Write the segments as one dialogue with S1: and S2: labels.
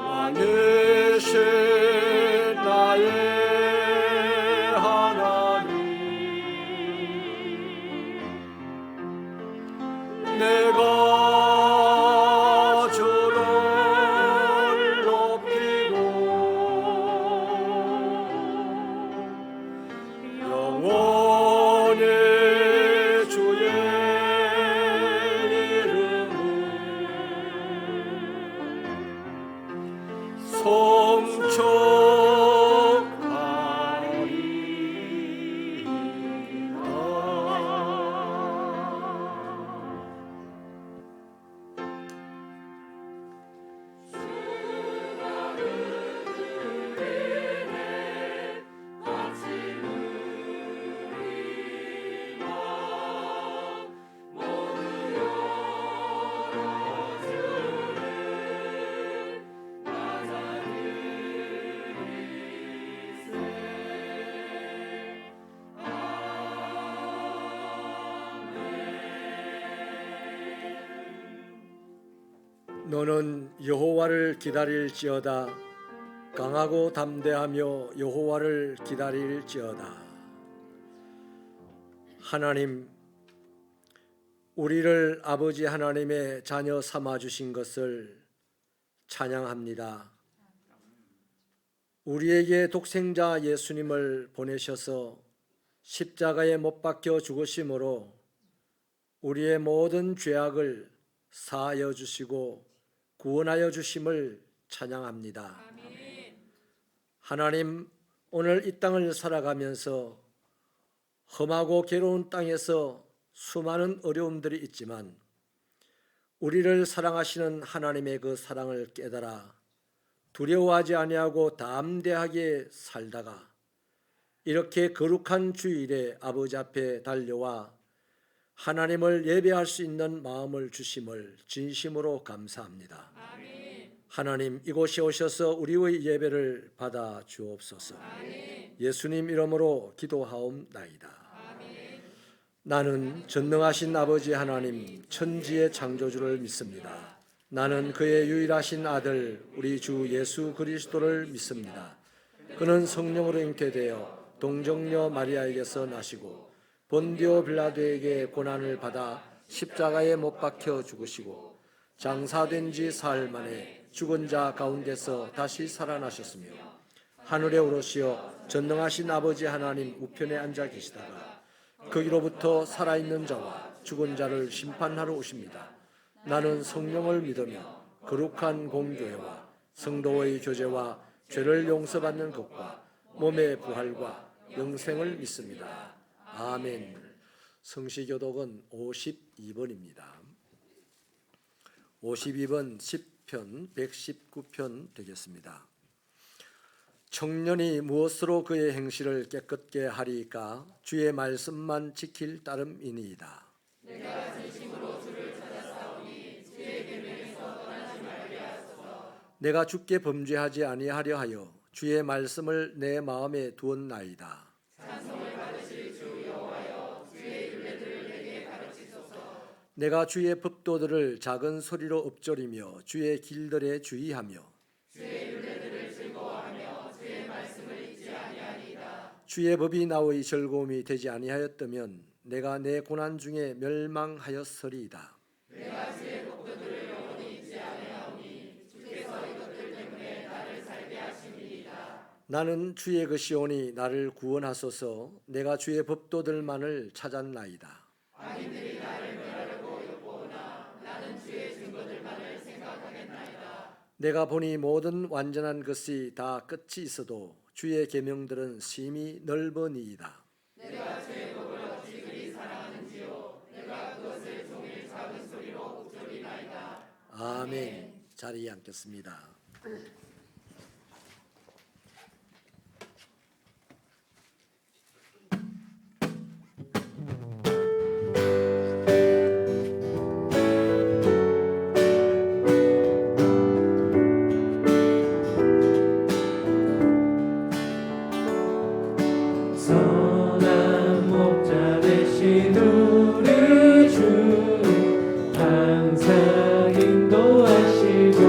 S1: 왕이신 나의 하나님, 내가 주를 높이고 영원히 주의 이름을 너는 여호와를 기다릴지어다. 강하고 담대하며 여호와를 기다릴지어다. 하나님, 우리를 아버지 하나님의 자녀 삼아 주신 것을 찬양합니다. 우리에게 독생자 예수님을 보내셔서 십자가에 못 박혀 죽으심으로 우리의 모든 죄악을 사하여 주시고 구원하여 주심을 찬양합니다.
S2: 아멘.
S1: 하나님, 오늘 이 땅을 살아가면서 험하고 괴로운 땅에서 수많은 어려움들이 있지만 우리를 사랑하시는 하나님의 그 사랑을 깨달아 두려워하지 아니하고 담대하게 살다가 이렇게 거룩한 주일에 아버지 앞에 달려와 하나님을 예배할 수 있는 마음을 주심을 진심으로 감사합니다.
S2: 아멘.
S1: 하나님, 이곳에 오셔서 우리의 예배를 받아 주옵소서.
S2: 아멘.
S1: 예수님 이름으로 기도하옵나이다.
S2: 아멘.
S1: 나는 전능하신 아버지 하나님 천지의 창조주를 믿습니다. 나는 그의 유일하신 아들 우리 주 예수 그리스도를 믿습니다. 그는 성령으로 잉태되어 동정녀 마리아에게서 나시고 본디오 빌라도에게 고난을 받아 십자가에 못 박혀 죽으시고 장사된 지 사흘 만에 죽은 자 가운데서 다시 살아나셨으며 하늘에 오르시어 전능하신 아버지 하나님 우편에 앉아 계시다가 거기로부터 살아있는 자와 죽은 자를 심판하러 오십니다. 나는 성령을 믿으며 거룩한 공교회와 성도의 교제와 죄를 용서받는 것과 몸의 부활과 영생을 믿습니다. 아멘. 성시교독은 52번입니다. 52번 10편 119편 되겠습니다. 청년이 무엇으로 그의 행실을 깨끗게 하리까? 주의 말씀만 지킬 따름이니이다.
S2: 내가 진심으로 주를 찾았사오니 주의 계명에서 떠나지 말게 하소서.
S1: 내가 주께 범죄하지 아니하려 하여 주의 말씀을 내 마음에 두었나이다.
S2: 찬송을 받으실 주 여호와여, 주의 율례들을 내게 가르치소서.
S1: 내가 주의 법도들을 작은 소리로 읊조리며 주의 길들에 주의하며
S2: 주의 율례들을 즐거워하며 주의 말씀을 잊지 아니하리이다.
S1: 주의 법이 나의 즐거움이 되지 아니하였다면 내가 내 고난 중에 멸망하였으리이다.
S2: 내가 주의 법도들을 영원히 잊지 아니하오니 주께서 이것들 때문에 나를 살게 하심이니이다.
S1: 나는 주의 것이오니 나를 구원하소서. 내가 주의 법도들만을 찾았나이다.
S2: 악인들이 나를 멸하려고 엿보오나 나는 주의 증거들만을 생각하겠나이다.
S1: 내가 보니 모든 완전한 것이 다 끝이 있어도 주의 계명들은 심히 넓으니이다.
S2: 내가 주의 법을 어찌 그리 사랑하는지요. 내가 그것을 종일 작은 소리로 읊조리나이다.
S1: 아멘. 자리에 앉겠습니다.
S3: 선한 목자 되신 우리 주 항상 인도하시고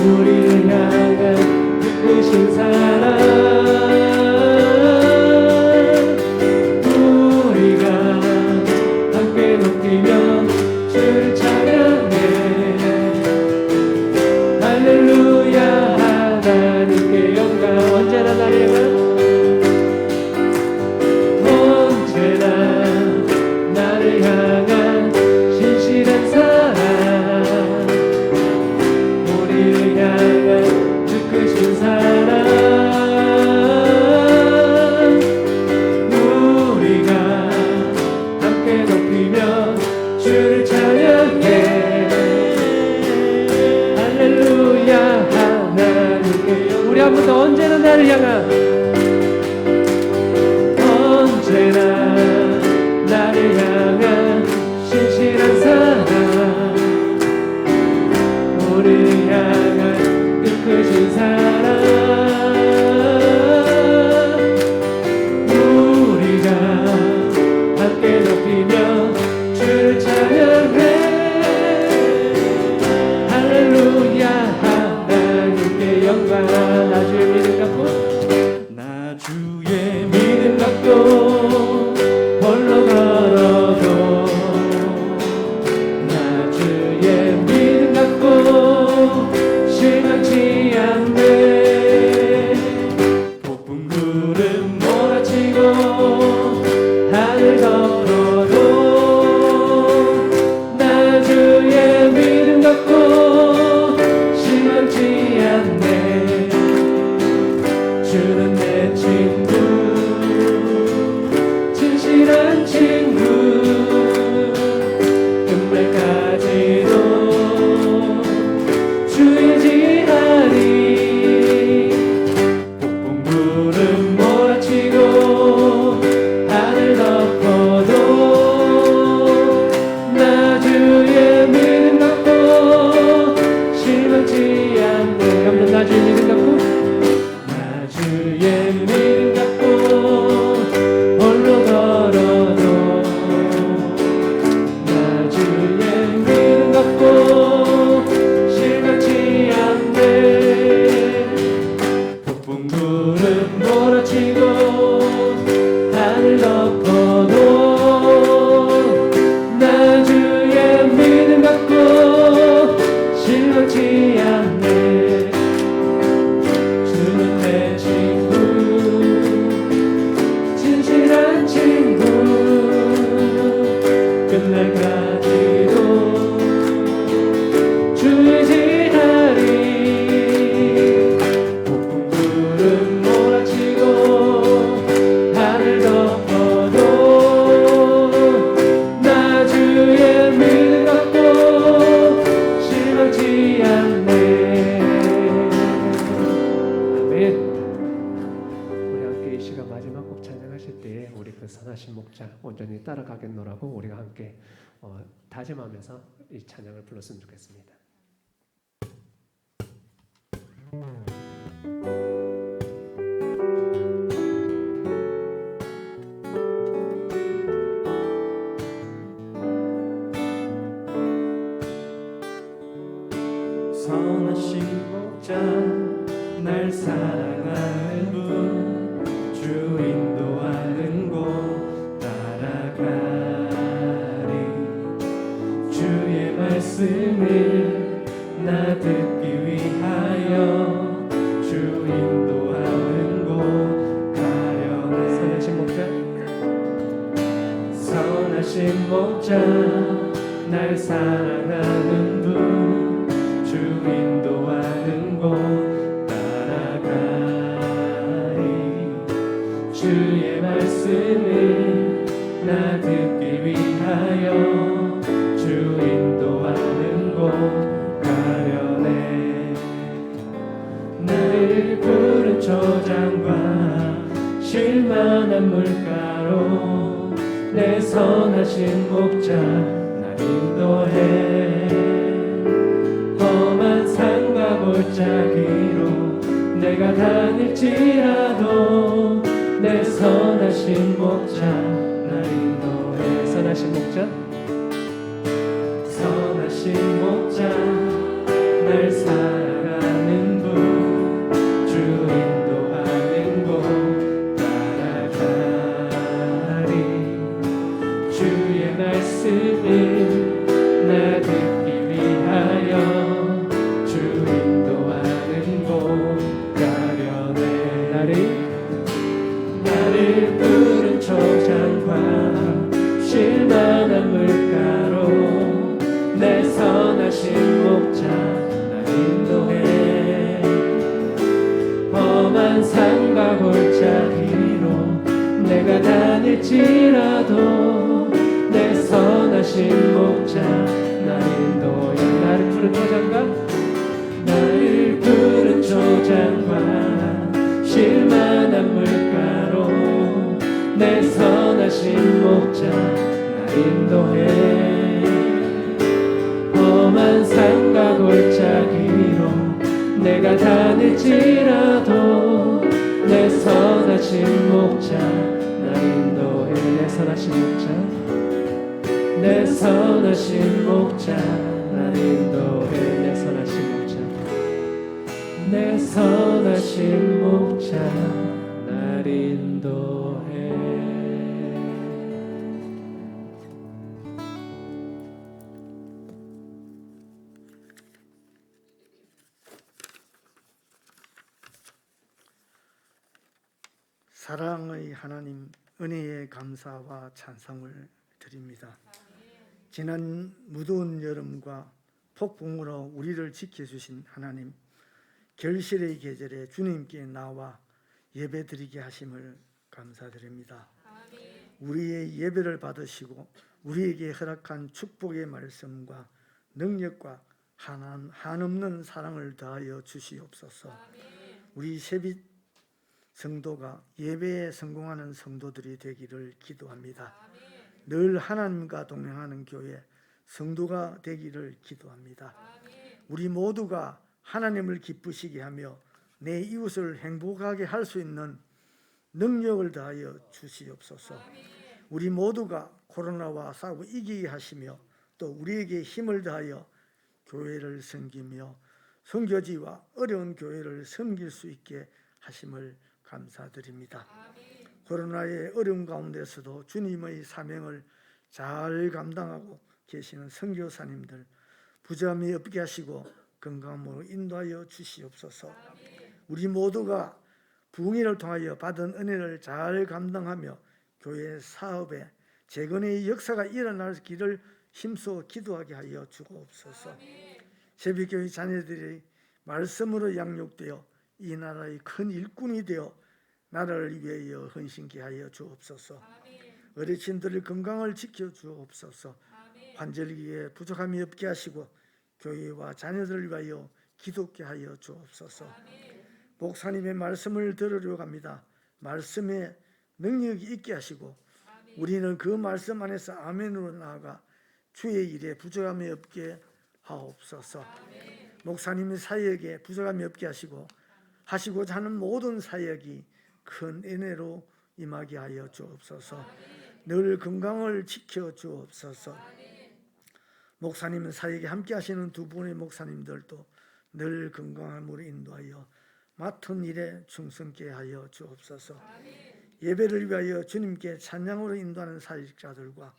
S3: 우리를 향한 이끄신 사랑 우리가 함께 높이며 주를 찬양해 할렐루야 하나님께 영광 언제나 나를 향한 나를 향한 신실한 사랑 우리를 향한 주 크신 사랑 우리가 함께 높이며 주를 찬양해 할렐루야 하나님께 우리 한 번 더 언제나 나를 향한 언제나 나를 향한 신실한 사랑 우리를 향한 크신 사랑 우리가 함께 높이며 주를 찬양해 할렐루야 하나님께 영광 나 주의 믿음 갖고 나 주의 믿음 갖고 홀로 걸어도 나 주의 믿음 갖고 실망치 않네 폭풍 구름 몰아치고 하늘 걸어도 나 주의 믿음 갖고 실망치 않네 주는 내 친구 진실한 친구 끝날까지도 주의 지하리 폭풍 구름 몰아치고 하늘 덮어도 나 주의 믿음 갖고 실망치 않네 한번 나 주의 믿음 갖고 나 주의 믿음 갖고 홀로 걸어도 나 주의 믿음 갖고 실망치 않네 폭풍 구름 몰아치고 하늘 덮어도 나 주의 믿음 갖고 실망치 않네 주는 내 친구 진실한 친구 끝날까지도 주의 지하리 폭풍 구름 몰아치고 하늘 덮어도 나 주의 믿음 갖고 실망치 않네 아멘. 우리 함께 이 시간 마지막 곡 찬양하실 때에 우리 그 선하신 목자 온전히 따라가겠노라고 우리가 함께 다짐하면서 이 찬양을 불렀으면 좋겠습니다. 선하신 목자 날 사랑하는 분 주 인도하는 곳 따라가리 주의 말씀을 나 듣기 위하여 주 인도하는 곳 가려네 선하신 목자 선하신 목자 날 사랑하는 분 주 인도하는 곳 따라가리 주의 말씀을 나 듣기 위하여 주 인도하는 곳 가려네 나를 푸른 초장과 쉴만한 물가로 내 선하신 목자 날 인도해 험한 산과 골짜기로 내가 다닐지라도 내 선하신 목자 날 인도해 선하신 목자 선하신 목자 날 사랑하는 다닐지라도 내 선하신 목자 나를 인도해. 나를 푸른 초장과 나를 푸른 초장과 쉴만한 물가로 내 선하신 목자 날 인도해. 험한 산과 골짜기로 내가 다닐지라도 내 선하신 목자 날 인도해. 내 선하신 목자 내 선하신 목자 날 인도해. 내 선하신 목자 내 선하신 목자 날 인도해.
S2: 사랑의 하나님, 은혜의 감사와 찬송을 드립니다. 지난 무더운 여름과 폭풍으로 우리를 지켜주신 하나님, 결실의 계절에 주님께 나와 예배드리게 하심을 감사드립니다. 우리의 예배를 받으시고 우리에게 허락한 축복의 말씀과 능력과 한없는 사랑을 더하여 주시옵소서. 우리 세빛 성도가 예배에 성공하는 성도들이 되기를 기도합니다. 늘 하나님과 동행하는 교회 성도가 되기를 기도합니다. 우리 모두가 하나님을 기쁘시게 하며 내 이웃을 행복하게 할 수 있는 능력을 다하여 주시옵소서. 우리 모두가 코로나와 싸우고 이기게 하시며 또 우리에게 힘을 다하여 교회를 섬기며 선교지와 어려운 교회를 섬길 수 있게 하심을 감사드립니다. 코로나의 어려운 가운데서도 주님의 사명을 잘 감당하고 계시는 선교사님들 부자함이 없게 하시고 건강으로 인도하여 주시옵소서. 우리 모두가 부흥회를 통하여 받은 은혜를 잘 감당하며 교회 사업에 재건의 역사가 일어나기를 힘써 기도하게 하여 주옵소서. 새벽교회 자녀들이 말씀으로 양육되어 이 나라의 큰 일꾼이 되어 나라를 위하여 헌신케 하여 주옵소서. 어르신들의 건강을 지켜 주옵소서. 환절기에 부족함이 없게 하시고 교회와 자녀들을 위하여 기도케 하여 주옵소서. 목사님의 말씀을 들으려고 합니다. 말씀에 능력이 있게 하시고 우리는 그 말씀 안에서 아멘으로 나아가 주의 일에 부족함이 없게 하옵소서. 목사님의 사역에 부족함이 없게 하시고 하시고자 하는 모든 사역이 큰 은혜로 임하게 하여 주옵소서. 늘 건강을 지켜 주옵소서. 목사님 사역에 함께 하시는 두 분의 목사님들도 늘 건강함으로 인도하여 맡은 일에 충성케 하여 주옵소서. 예배를 위하여 주님께 찬양으로 인도하는 사역자들과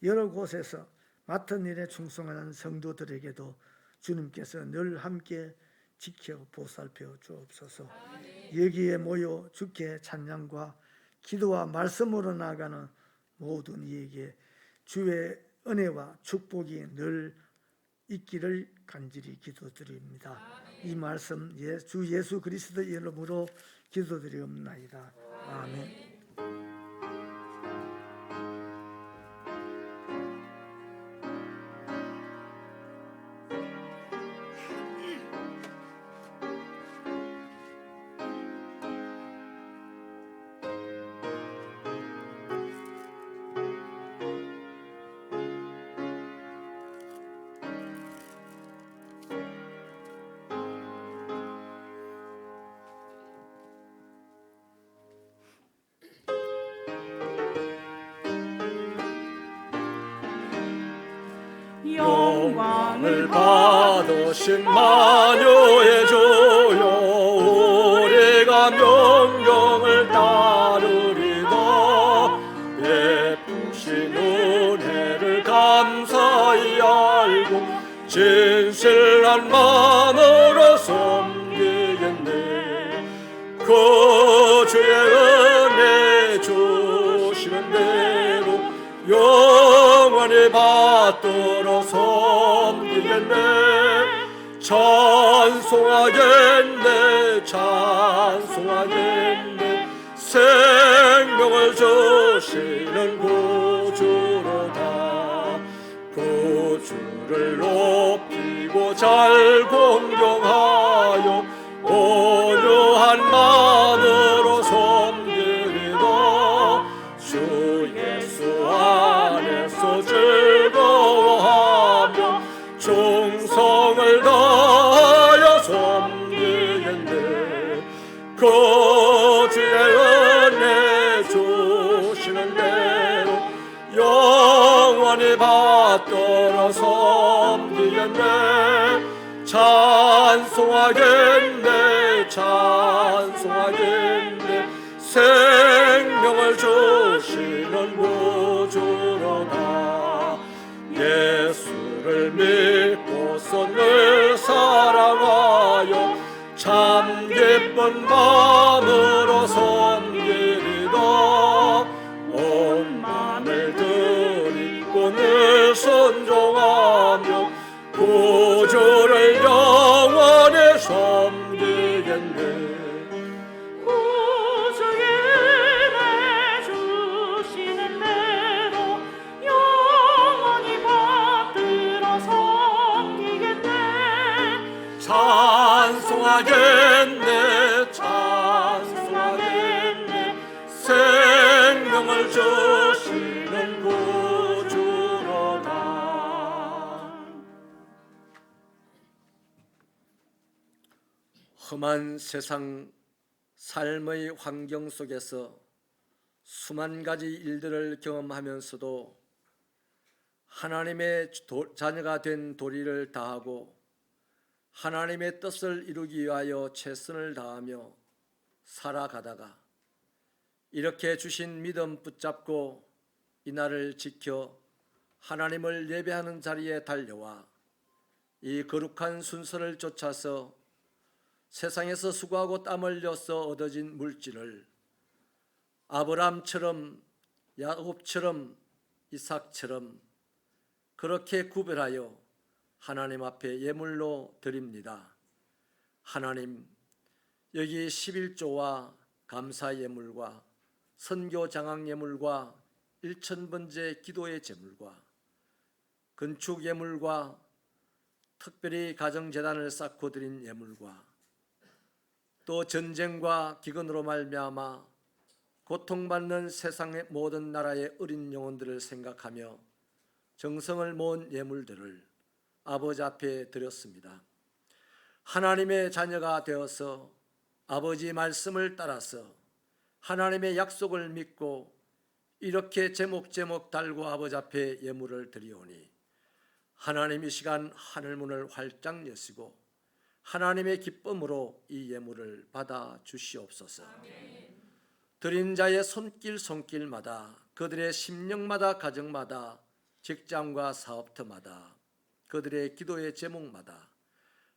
S2: 여러 곳에서 맡은 일에 충성하는 성도들에게도 주님께서 늘 함께 지켜 보살펴 주옵소서. 여기에 모여 주께 찬양과 기도와 말씀으로 나아가는 모든 이에게 주의 은혜와 축복이 늘 있기를 간절히 기도드립니다. 이 말씀 주 예수 그리스도의 이름으로 기도드리옵나이다. 아멘.
S1: 영광을 받으신 마녀의 주여 우리가 명령을 따르리다. 베푸신 은혜를 감사히 알고 진실한 마음으로 섬기겠네. 그 주의 은혜 주시는 대로 영원히 받들어 섬기겠네. 찬송하겠네 찬송하겠네 생명 생명을 주시는 구주로다. 구주를 높이고 잘 공경하여 온유한 마음으로 섬기리다. 주 예수 안에서 즐거워하며 충성을 다하여 섬기겠네. 그 주의 은혜 주시는 대로 영원히 받들어 섬기겠네. 찬송하겠네, 찬송하겠네. 생명을 주시는 구주로다. 예수를 믿고서 늘 사랑하여 참 기쁜 마음으로 섬기리다. 온 마음을 드리고 늘 순종하며 구주를 영원히 섬기겠네.
S2: 구주의 은혜 주시는 대로 영원히 받들어 섬기겠네.
S1: 찬송하겠네, 찬송하겠네. 생명을 주시는 구주로다. 험한 세상 삶의 환경 속에서 수만 가지 일들을 경험하면서도 하나님의 자녀가 된 도리를 다하고 하나님의 뜻을 이루기 위하여 최선을 다하며 살아가다가 이렇게 주신 믿음 붙잡고 이날을 지켜 하나님을 예배하는 자리에 달려와 이 거룩한 순서를 쫓아서 세상에서 수고하고 땀 흘려서 얻어진 물질을 아브라함처럼 야곱처럼 이삭처럼 그렇게 구별하여 하나님 앞에 예물로 드립니다. 하나님, 여기 11조와 감사 예물과 선교 장학 예물과 1000번째 기도의 제물과 건축 예물과 특별히 가정재단을 쌓고 드린 예물과 또 전쟁과 기근으로 말미암아 고통받는 세상의 모든 나라의 어린 영혼들을 생각하며 정성을 모은 예물들을 아버지 앞에 드렸습니다. 하나님의 자녀가 되어서 아버지 말씀을 따라서 하나님의 약속을 믿고 이렇게 제목제목 달고 아버지 앞에 예물을 드리오니 하나님 이 시간 하늘문을 활짝 여시고 하나님의 기쁨으로 이 예물을 받아 주시옵소서. 드린 자의 손길마다 그들의 심령마다 가정마다 직장과 사업터마다 그들의 기도의 제목마다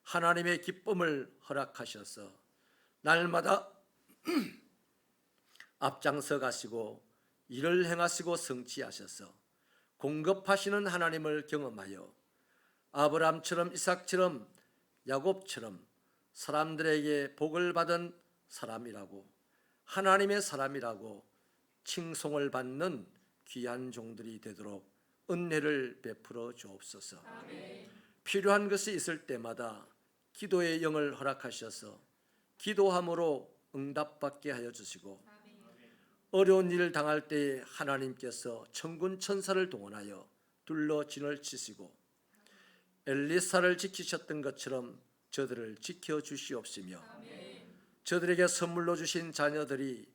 S1: 하나님의 기쁨을 허락하셔서 날마다 앞장서 가시고 일을 행하시고 성취하셔서 공급하시는 하나님을 경험하여 아브라함처럼 이삭처럼 야곱처럼 사람들에게 복을 받은 사람이라고 하나님의 사람이라고 칭송을 받는 귀한 종들이 되도록 은혜를 베풀어 주옵소서. 필요한 것이 있을 때마다 기도의 영을 허락하셔서 기도함으로 응답받게 하여 주시고 어려운 일을 당할 때에 하나님께서 천군 천사를 동원하여 둘러 진을 치시고 엘리사를 지키셨던 것처럼 저들을 지켜주시옵시며 저들에게 선물로 주신 자녀들이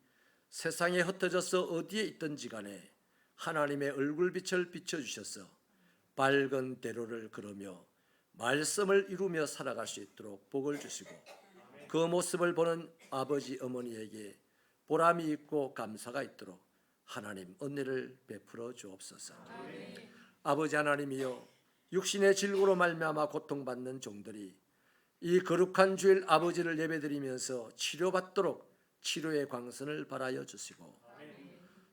S1: 세상에 흩어져서 어디에 있든지 간에 하나님의 얼굴빛을 비춰주셔서 밝은 대로를 걸으며 말씀을 이루며 살아갈 수 있도록 복을 주시고 그 모습을 보는 아버지 어머니에게 보람이 있고 감사가 있도록 하나님 은혜를 베풀어 주옵소서. 아버지 하나님이여, 육신의 질고로 말미암아 고통받는 종들이 이 거룩한 주일 아버지를 예배드리면서 치료받도록 치료의 광선을 발하여 주시고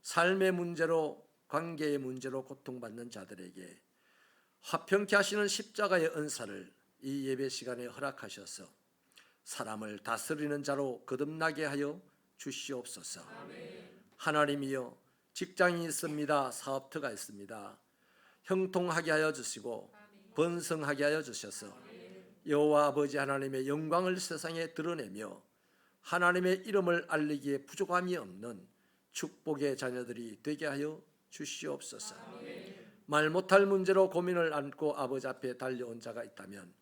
S1: 삶의 문제로 관계의 문제로 고통받는 자들에게 화평케 하시는 십자가의 은사를 이 예배 시간에 허락하셔서 사람을 다스리는 자로 거듭나게 하여 주시옵소서. 하나님이여 직장이 있습니다. 사업터가 있습니다. 형통하게 하여 주시고 번성하게 하여 주셔서 여호와 아버지 하나님의 영광을 세상에 드러내며 하나님의 이름을 알리기에 부족함이 없는 축복의 자녀들이 되게 하여 주시옵소서. 말 못할 문제로 고민을 안고 아버지 앞에 달려온 자가 있다면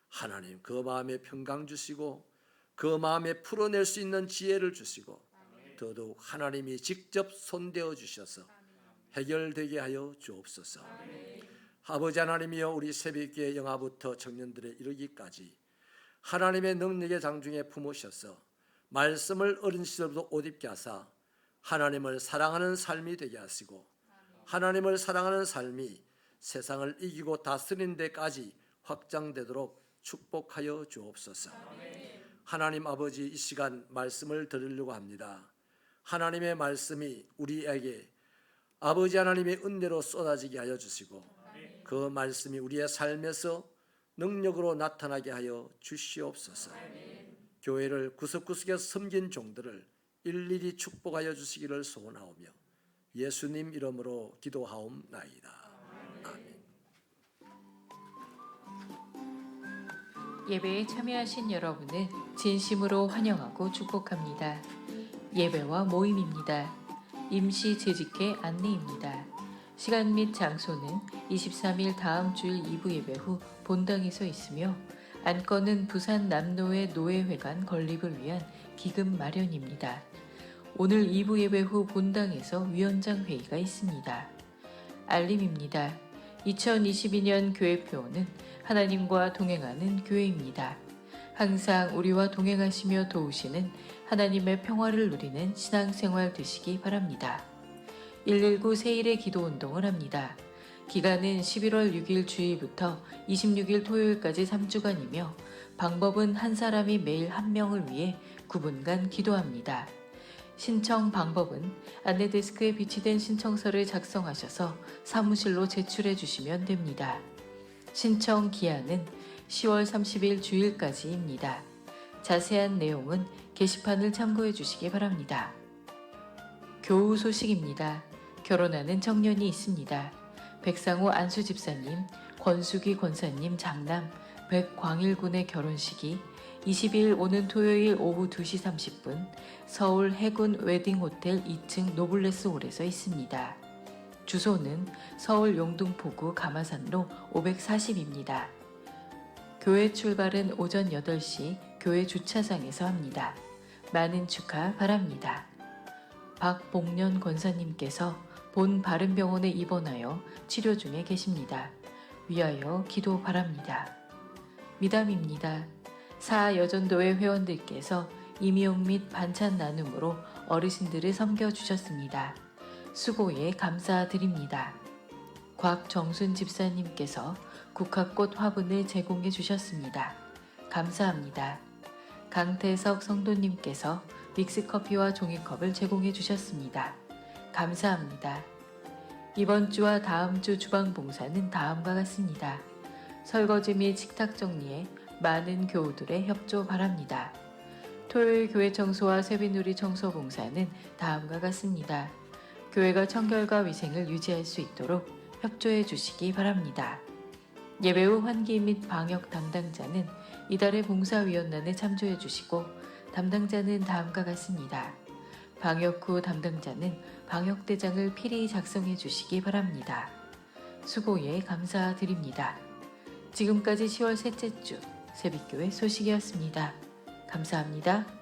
S1: 하나님 그 마음에 평강 주시고 그 마음에 풀어낼 수 있는 지혜를 주시고 더더욱 하나님이 직접 손대어 주셔서 해결되게 하여 주옵소서. 아버지 하나님이여 우리 새벽기의 영화부터 청년들에 이르기까지 하나님의 능력의 장중에 품으셔서 말씀을 어린 시절부터 옷 입게 하사 하나님을 사랑하는 삶이 되게 하시고 하나님을 사랑하는 삶이 세상을 이기고 다스리는 데까지 확장되도록 축복하여 주옵소서. 하나님 아버지 이 시간 말씀을 드리려고 합니다. 하나님의 말씀이 우리에게 아버지 하나님의 은혜로 쏟아지게 하여 주시고 그 말씀이 우리의 삶에서 능력으로 나타나게 하여 주시옵소서. 교회를 구석구석에 섬긴 종들을 일일이 축복하여 주시기를 소원하오며 예수님 이름으로 기도하옵나이다. 아멘.
S4: 예배에 참여하신 여러분을 진심으로 환영하고 축복합니다. 예배와 모임입니다. 임시 재직회 안내입니다. 시간 및 장소는 23일 다음 주일 2부 예배 후 본당에서 있으며 안건은 부산 남노회 노회회관 건립을 위한 기금 마련입니다. 오늘 2부 예배 후 본당에서 위원장 회의가 있습니다. 알림입니다. 2022년 교회표어는 하나님과 동행하는 교회입니다. 항상 우리와 동행하시며 도우시는 하나님의 평화를 누리는 신앙생활 되시기 바랍니다. 119 세일의 기도운동을 합니다. 기간은 11월 6일 주일부터 26일 토요일까지 3주간이며 방법은 한 사람이 매일 한 명을 위해 9분간 기도합니다. 신청 방법은 안내 데스크에 비치된 신청서를 작성하셔서 사무실로 제출해 주시면 됩니다. 신청 기한은 10월 30일 주일까지입니다. 자세한 내용은 게시판을 참고해 주시기 바랍니다. 교우 소식입니다. 결혼하는 청년이 있습니다. 백상호 안수집사님, 권수기 권사님 장남 백광일군의 결혼식이 20일 오는 토요일 오후 2시 30분 서울 해군 웨딩호텔 2층 노블레스 홀에서 있습니다. 주소는 서울 용둥포구 가마산로 540입니다. 교회 출발은 오전 8시 교회 주차장에서 합니다. 많은 축하 바랍니다. 박봉년 권사님께서 본 바른병원에 입원하여 치료 중에 계십니다. 위하여 기도 바랍니다. 미담입니다. 사여전도회 회원들께서 임용 및 반찬 나눔으로 어르신들을 섬겨주셨습니다. 수고에 감사드립니다. 곽정순 집사님께서 국화꽃 화분을 제공해 주셨습니다. 감사합니다. 강태석 성도님께서 믹스커피와 종이컵을 제공해 주셨습니다. 감사합니다. 이번 주와 다음 주 주방봉사는 다음과 같습니다. 설거지 및 식탁 정리에 많은 교우들의 협조 바랍니다. 토요일 교회 청소와 세비누리 청소 봉사는 다음과 같습니다. 교회가 청결과 위생을 유지할 수 있도록 협조해 주시기 바랍니다. 예배 후 환기 및 방역 담당자는 이달의 봉사위원단에 참조해 주시고 담당자는 다음과 같습니다. 방역 후 담당자는 방역대장을 필히 작성해 주시기 바랍니다. 수고에 감사드립니다. 지금까지 10월 셋째 주 새벽교회 소식이었습니다. 감사합니다.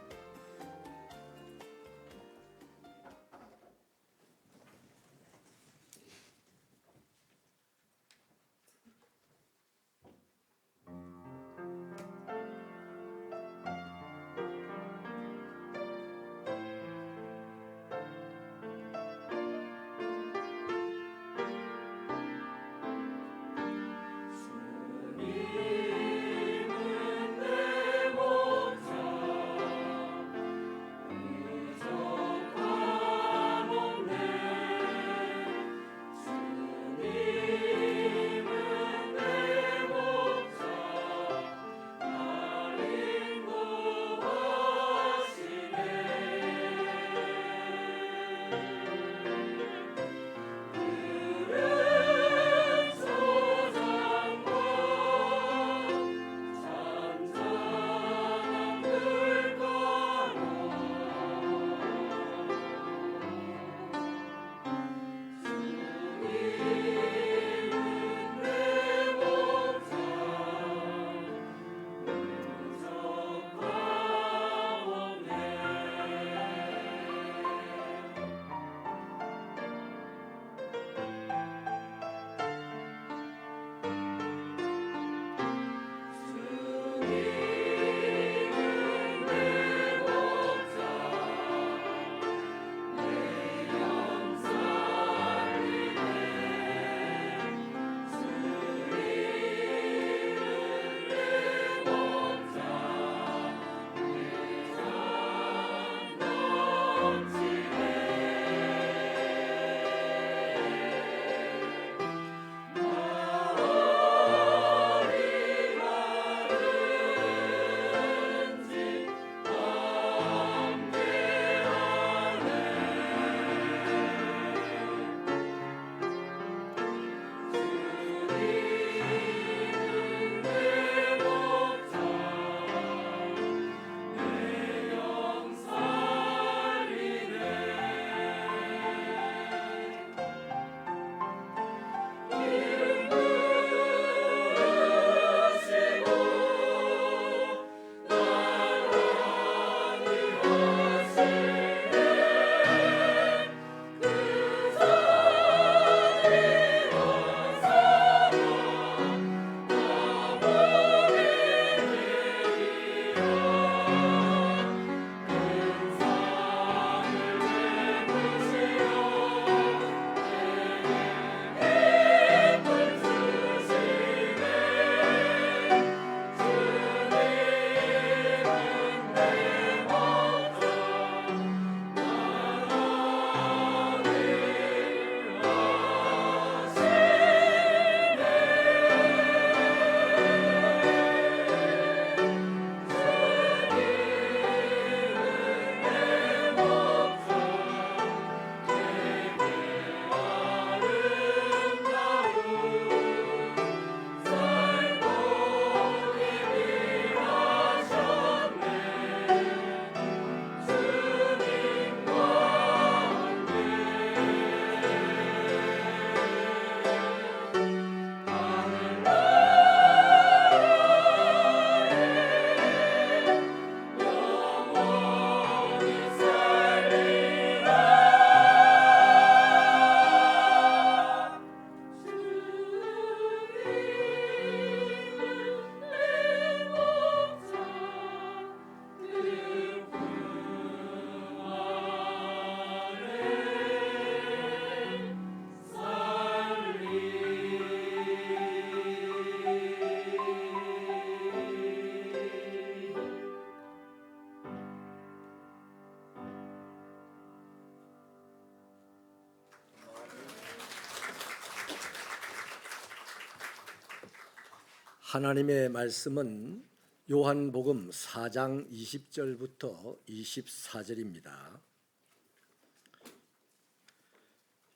S1: 하나님의 말씀은 요한복음 4장 20절부터 24절입니다.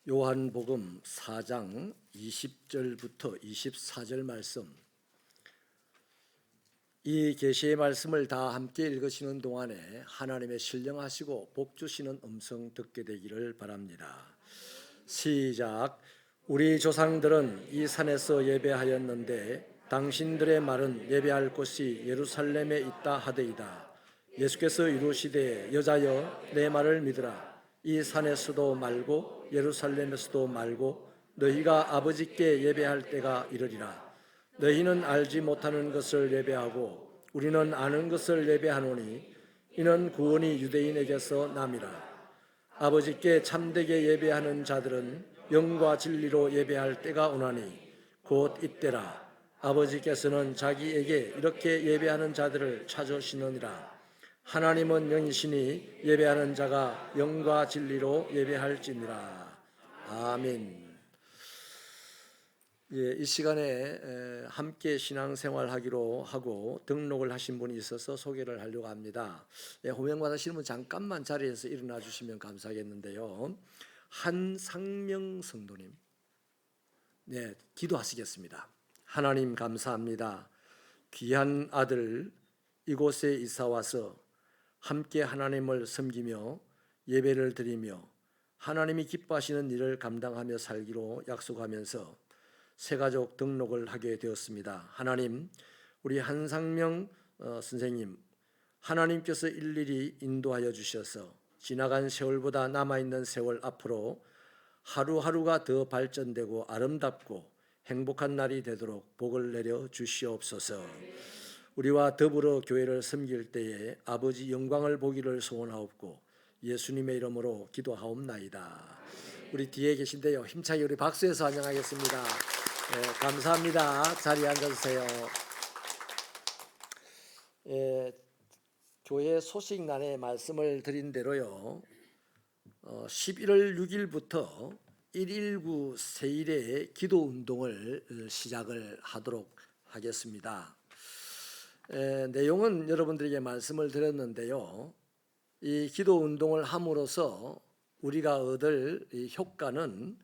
S1: 요한복음 4장 20절부터 24절 말씀. 이 계시의 말씀을 다 함께 읽으시는 동안에 하나님의 신령하시고 복 주시는 음성 듣게 되기를 바랍니다. 시작. 우리 조상들은 이 산에서 예배하였는데 당신들의 말은 예배할 곳이 예루살렘에 있다 하되이다. 예수께서 이르시되 여자여 내 말을 믿으라. 이 산에서도 말고 예루살렘에서도 말고 너희가 아버지께 예배할 때가 이르리라. 너희는 알지 못하는 것을 예배하고 우리는 아는 것을 예배하노니 이는 구원이 유대인에게서 남이라. 아버지께 참되게 예배하는 자들은 영과 진리로 예배할 때가 오나니 곧 이때라. 아버지께서는 자기에게 이렇게 예배하는 자들을 찾으시느니라. 하나님은 영이시니 예배하는 자가 영과 진리로 예배할지니라. 아멘. 예, 이 시간에 함께 신앙생활하기로 하고 등록을 하신 분이 있어서 소개를 하려고 합니다. 예, 호명받으시는 분 잠깐만 자리에서 일어나 주시면 감사하겠는데요. 한상명 성도님, 네, 기도하시겠습니다. 하나님 감사합니다. 귀한 아들 이곳에 이사와서 함께 하나님을 섬기며 예배를 드리며 하나님이 기뻐하시는 일을 감당하며 살기로 약속하면서 새가족 등록을 하게 되었습니다. 하나님, 우리 한상명 선생님, 하나님께서 일일이 인도하여 주셔서 지나간 세월보다 남아있는 세월 앞으로 하루하루가 더 발전되고 아름답고 행복한 날이 되도록 복을 내려 주시옵소서. 우리와 더불어 교회를 섬길 때에 아버지 영광을 보기를 소원하옵고 예수님의 이름으로 기도하옵나이다. 우리 뒤에 계신데요, 힘차게 우리 박수해서 환영하겠습니다. 네, 감사합니다. 자리에 앉아주세요. 교회 소식란에 말씀을 드린 대로요, 11월 6일부터 119 세일의 기도 운동을 시작을 하도록 하겠습니다. 내용은 여러분들에게 말씀을 드렸는데요, 이 기도 운동을 함으로써 우리가 얻을 이 효과는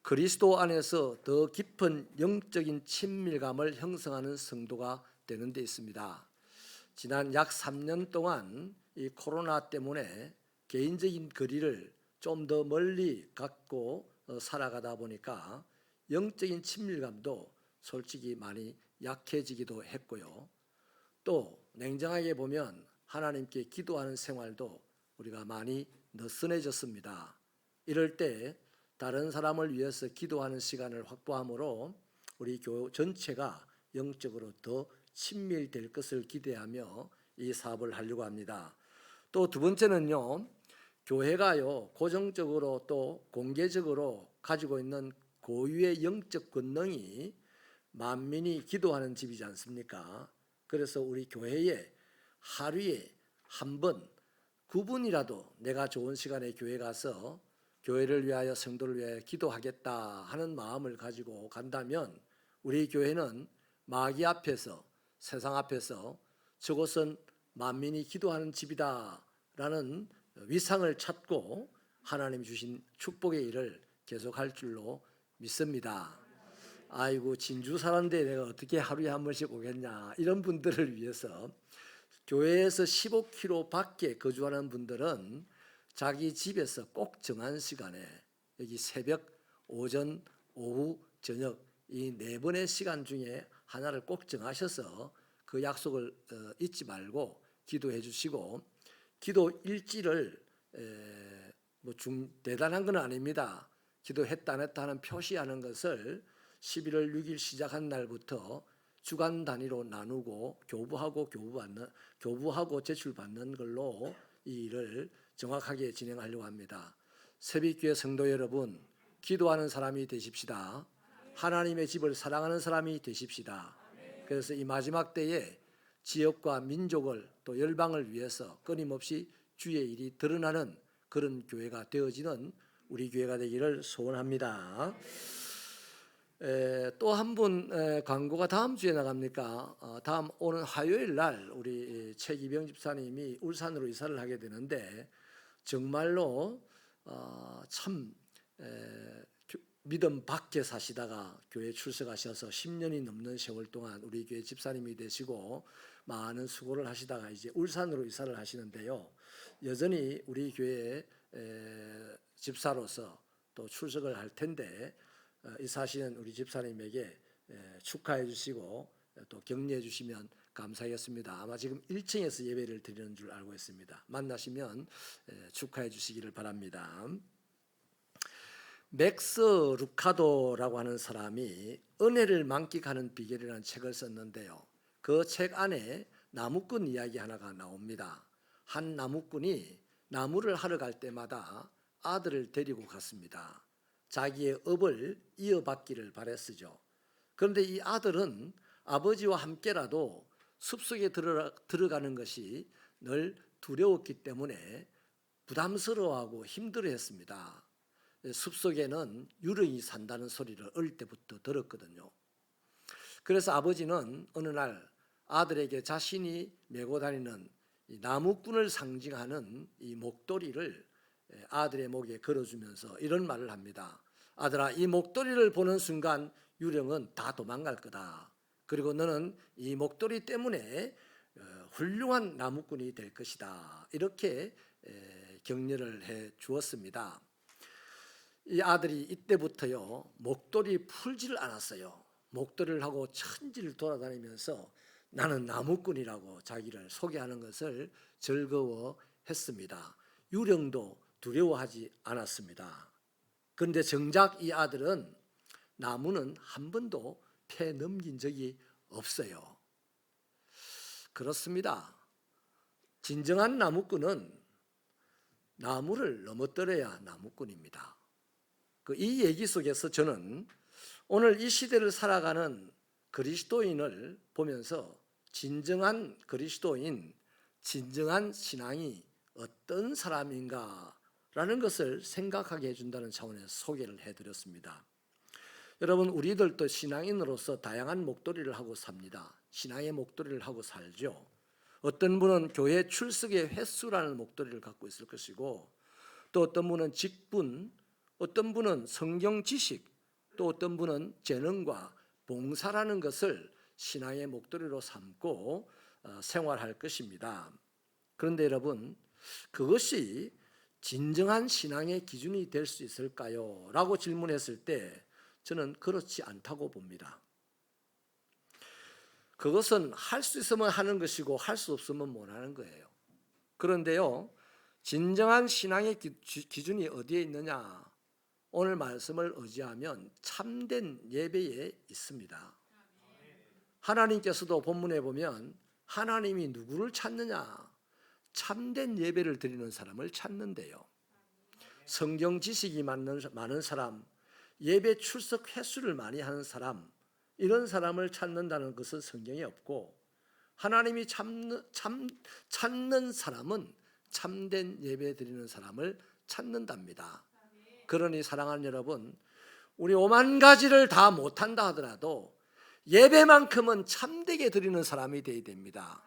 S1: 그리스도 안에서 더 깊은 영적인 친밀감을 형성하는 성도가 되는 데 있습니다. 지난 약 3년 동안 이 코로나 때문에 개인적인 거리를 좀 더 멀리 갖고 살아가다 보니까 영적인 친밀감도 솔직히 많이 약해지기도 했고요. 또 냉정하게 보면 하나님께 기도하는 생활도 우리가 많이 느슨해졌습니다. 이럴 때 다른 사람을 위해서 기도하는 시간을 확보함으로 우리 교회 전체가 영적으로 더 친밀될 것을 기대하며 이 사업을 하려고 합니다. 또 두 번째는요, 교회가요 고정적으로 또 공개적으로 가지고 있는 고유의 영적 권능이 만민이 기도하는 집이지 않습니까? 그래서 우리 교회에 하루에 한 번 9분이라도 내가 좋은 시간에 교회 가서 교회를 위하여 성도를 위하여 기도하겠다 하는 마음을 가지고 간다면 우리 교회는 마귀 앞에서 세상 앞에서 저곳은 만민이 기도하는 집이다 라는 위상을 찾고 하나님 주신 축복의 일을 계속할 줄로 믿습니다. 아이고 진주 사는데 내가 어떻게 하루에 한 번씩 오겠냐, 이런 분들을 위해서 교회에서 15km 밖에 거주하는 분들은 자기 집에서 꼭 정한 시간에 여기 새벽, 오전, 오후, 저녁 이 4번의 시간 중에 하나를 꼭 정하셔서 그 약속을 잊지 말고 기도해 주시고, 기도 일지를 대단한 건 아닙니다. 기도했다 안 했다 하는 표시하는 것을 11월 6일 시작한 날부터 주간 단위로 나누고 교부하고 제출받는 걸로 이 일을 정확하게 진행하려고 합니다. 새벽교회 성도 여러분, 기도하는 사람이 되십시다. 하나님의 집을 사랑하는 사람이 되십시다. 그래서 이 마지막 때에 지역과 민족을 또 열방을 위해서 끊임없이 주의 일이 드러나는 그런 교회가 되어지는 우리 교회가 되기를 소원합니다. 또 한 분 광고가 다음 주에 나갑니까? 다음 오는 화요일 날 우리 최기병 집사님이 울산으로 이사를 하게 되는데 정말로 참 믿음 밖에 사시다가 교회 출석하셔서 10년이 넘는 세월 동안 우리 교회 집사님이 되시고 많은 수고를 하시다가 이제 울산으로 이사를 하시는데요. 여전히 우리 교회 집사로서 또 출석을 할 텐데 이사하시는 우리 집사님에게 축하해 주시고 또 격려해 주시면 감사하겠습니다. 아마 지금 1층에서 예배를 드리는 줄 알고 있습니다. 만나시면 축하해 주시기를 바랍니다. 맥스 루카도라고 하는 사람이 은혜를 만끽하는 비결이라는 책을 썼는데요. 그 책 안에 나무꾼 이야기 하나가 나옵니다. 한 나무꾼이 나무를 하러 갈 때마다 아들을 데리고 갔습니다. 자기의 업을 이어받기를 바랬으죠. 그런데 이 아들은 아버지와 함께라도 숲속에 들어가는 것이 늘 두려웠기 때문에 부담스러워하고 힘들어했습니다. 숲속에는 유령이 산다는 소리를 어릴 때부터 들었거든요. 그래서 아버지는 어느 날 아들에게 자신이 메고 다니는 이 나무꾼을 상징하는 이 목도리를 아들의 목에 걸어주면서 이런 말을 합니다. 아들아, 이 목도리를 보는 순간 유령은 다 도망갈 거다. 그리고 너는 이 목도리 때문에 훌륭한 나무꾼이 될 것이다. 이렇게 격려를 해 주었습니다. 이 아들이 이때부터요 목도리 풀지를 않았어요. 목도리를 하고 천지를 돌아다니면서 나는 나무꾼이라고 자기를 소개하는 것을 즐거워했습니다. 유령도 두려워하지 않았습니다. 그런데 정작 이 아들은 나무는 한 번도 패 넘긴 적이 없어요. 그렇습니다. 진정한 나무꾼은 나무를 넘어뜨려야 나무꾼입니다. 이 얘기 속에서 저는 오늘 이 시대를 살아가는 그리스도인을 보면서 진정한 그리스도인, 진정한 신앙이 어떤 사람인가라는 것을 생각하게 해준다는 차원에서 소개를 해드렸습니다. 여러분, 우리들도 신앙인으로서 다양한 목도리를 하고 삽니다. 신앙의 목도리를 하고 살죠. 어떤 분은 교회 출석의 횟수라는 목도리를 갖고 있을 것이고, 또 어떤 분은 직분, 어떤 분은 성경 지식, 또 어떤 분은 재능과 봉사라는 것을 신앙의 목도리로 삼고 생활할 것입니다. 그런데 여러분, 그것이 진정한 신앙의 기준이 될 수 있을까요? 라고 질문했을 때 저는 그렇지 않다고 봅니다. 그것은 할 수 있으면 하는 것이고 할 수 없으면 못 하는 거예요. 그런데요, 진정한 신앙의 기준이 어디에 있느냐? 오늘 말씀을 의지하면 참된 예배에 있습니다. 하나님께서도 본문에 보면 하나님이 누구를 찾느냐? 참된 예배를 드리는 사람을 찾는데요. 성경 지식이 많은 사람, 예배 출석 횟수를 많이 하는 사람, 이런 사람을 찾는다는 것은 성경에 없고, 하나님이 찾는 사람은 참된 예배 드리는 사람을 찾는답니다. 그러니 사랑하는 여러분, 우리 5만 가지를 다 못한다 하더라도 예배만큼은 참되게 드리는 사람이 되어야 됩니다.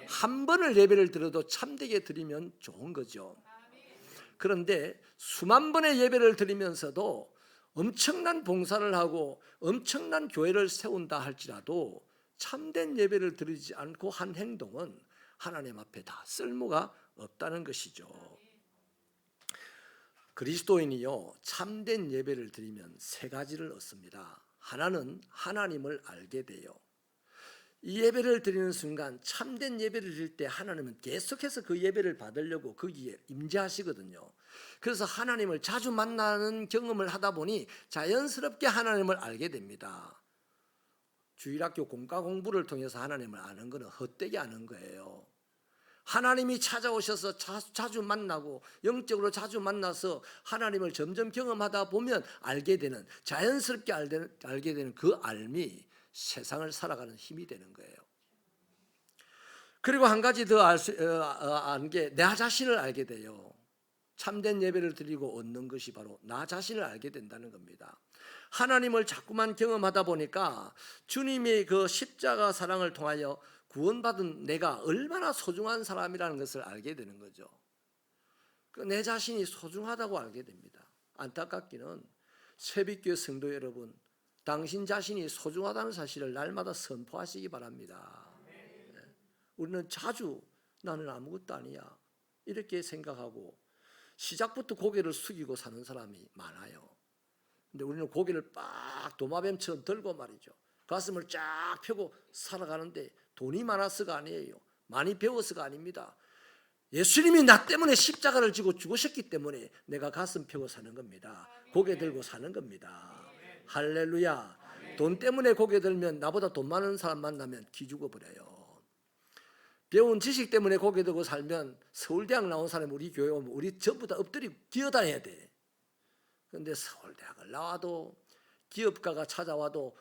S1: 한 번을 예배를 드려도 참되게 드리면 좋은 거죠. 그런데 수만 번의 예배를 드리면서도 엄청난 봉사를 하고 엄청난 교회를 세운다 할지라도 참된 예배를 드리지 않고 한 행동은 하나님 앞에 다 쓸모가 없다는 것이죠. 그리스도인이요, 참된 예배를 드리면 세 가지를 얻습니다. 하나는 하나님을 알게 돼요. 이 예배를 드리는 순간 참된 예배를 드릴 때 하나님은 계속해서 그 예배를 받으려고 거기에 임재하시거든요. 그래서 하나님을 자주 만나는 경험을 하다 보니 자연스럽게 하나님을 알게 됩니다. 주일학교 공과 공부를 통해서 하나님을 아는 것은 헛되게 아는 거예요. 하나님이 찾아오셔서 자주 만나고 영적으로 자주 만나서 하나님을 점점 경험하다 보면 알게 되는, 자연스럽게 알게 되는 그 알미 세상을 살아가는 힘이 되는 거예요. 그리고 한 가지 더 아는 게 내 자신을 알게 돼요. 참된 예배를 드리고 얻는 것이 바로 나 자신을 알게 된다는 겁니다. 하나님을 자꾸만 경험하다 보니까 주님의 그 십자가 사랑을 통하여 구원받은 내가 얼마나 소중한 사람이라는 것을 알게 되는 거죠. 내 자신이 소중하다고 알게 됩니다. 안타깝기는 새벽교회 성도 여러분, 당신 자신이 소중하다는 사실을 날마다 선포하시기 바랍니다. 우리는 자주 나는 아무것도 아니야 이렇게 생각하고 시작부터 고개를 숙이고 사는 사람이 많아요. 근데 우리는 고개를 빡 도마뱀처럼 들고 말이죠, 가슴을 쫙 펴고 살아가는데 돈이 많아서가 아니에요. 많이 배워서가 아닙니다. 예수님이 나 때문에 십자가를 지고 죽으셨기 때문에 내가 가슴 펴고 사는 겁니다. 고개 들고 사는 겁니다. 할렐루야. 돈 때문에 고개 들면 나보다 돈 많은 사람 만나면 기죽어 버려요. 배운 지식 때문에 고개 들고 살면 서울대학 나온 사람이 우리 교회 오면 우리 전부 다 엎드리고 기어다녀야 돼. 그런데 서울대학을 나와도 기업가가 찾아와도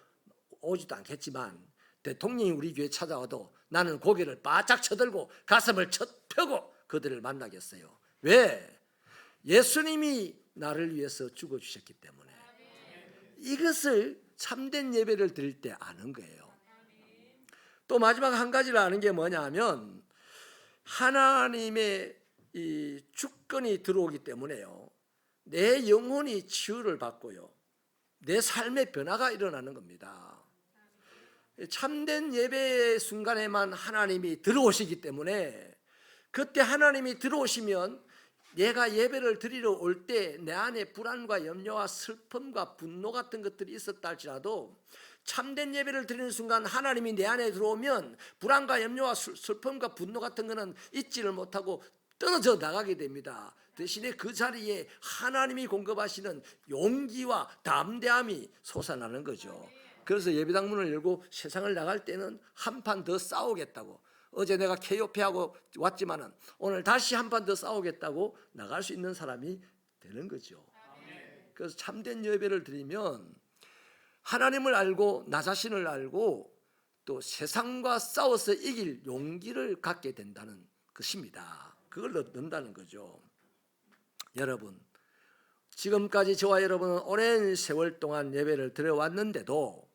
S1: 오지도 않겠지만 대통령이 우리 교회 찾아와도 나는 고개를 바짝 쳐들고 가슴을 첫 펴고 그들을 만나겠어요. 왜? 예수님이 나를 위해서 죽어주셨기 때문에. 이것을 참된 예배를 드릴 때 아는 거예요. 또 마지막 한 가지를 아는 게 뭐냐면 하나님의 이 주권이 들어오기 때문에요, 내 영혼이 치유를 받고요, 내 삶의 변화가 일어나는 겁니다. 참된 예배의 순간에만 하나님이 들어오시기 때문에 그때 하나님이 들어오시면 내가 예배를 드리러 올 때 내 안에 불안과 염려와 슬픔과 분노 같은 것들이 있었다 할지라도 참된 예배를 드리는 순간 하나님이 내 안에 들어오면 불안과 염려와 슬픔과 분노 같은 것은 잊지를 못하고 떨어져 나가게 됩니다. 대신에 그 자리에 하나님이 공급하시는 용기와 담대함이 솟아나는 거죠. 그래서 예배당 문을 열고 세상을 나갈 때는 한 판 더 싸우겠다고, 어제 내가 KOP하고 왔지만은 오늘 다시 한 판 더 싸우겠다고 나갈 수 있는 사람이 되는 거죠. 그래서 참된 예배를 드리면 하나님을 알고 나 자신을 알고 또 세상과 싸워서 이길 용기를 갖게 된다는 것입니다. 그걸 얻는다는 거죠. 여러분, 지금까지 저와 여러분은 오랜 세월 동안 예배를 드려왔는데도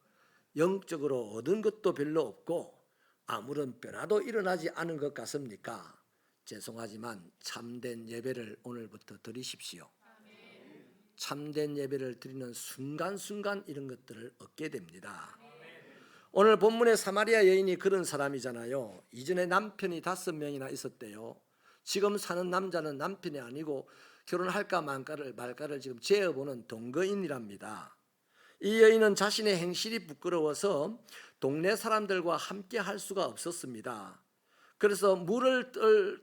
S1: 영적으로 얻은 것도 별로 없고 아무런 변화도 일어나지 않은 것 같습니까? 죄송하지만 참된 예배를 오늘부터 드리십시오. 참된 예배를 드리는 순간순간 이런 것들을 얻게 됩니다. 오늘 본문의 사마리아 여인이 그런 사람이잖아요. 이전에 남편이 5명이나 있었대요. 지금 사는 남자는 남편이 아니고 결혼할까 말까를 지금 재어보는 동거인이랍니다. 이 여인은 자신의 행실이 부끄러워서 동네 사람들과 함께 할 수가 없었습니다. 그래서 물을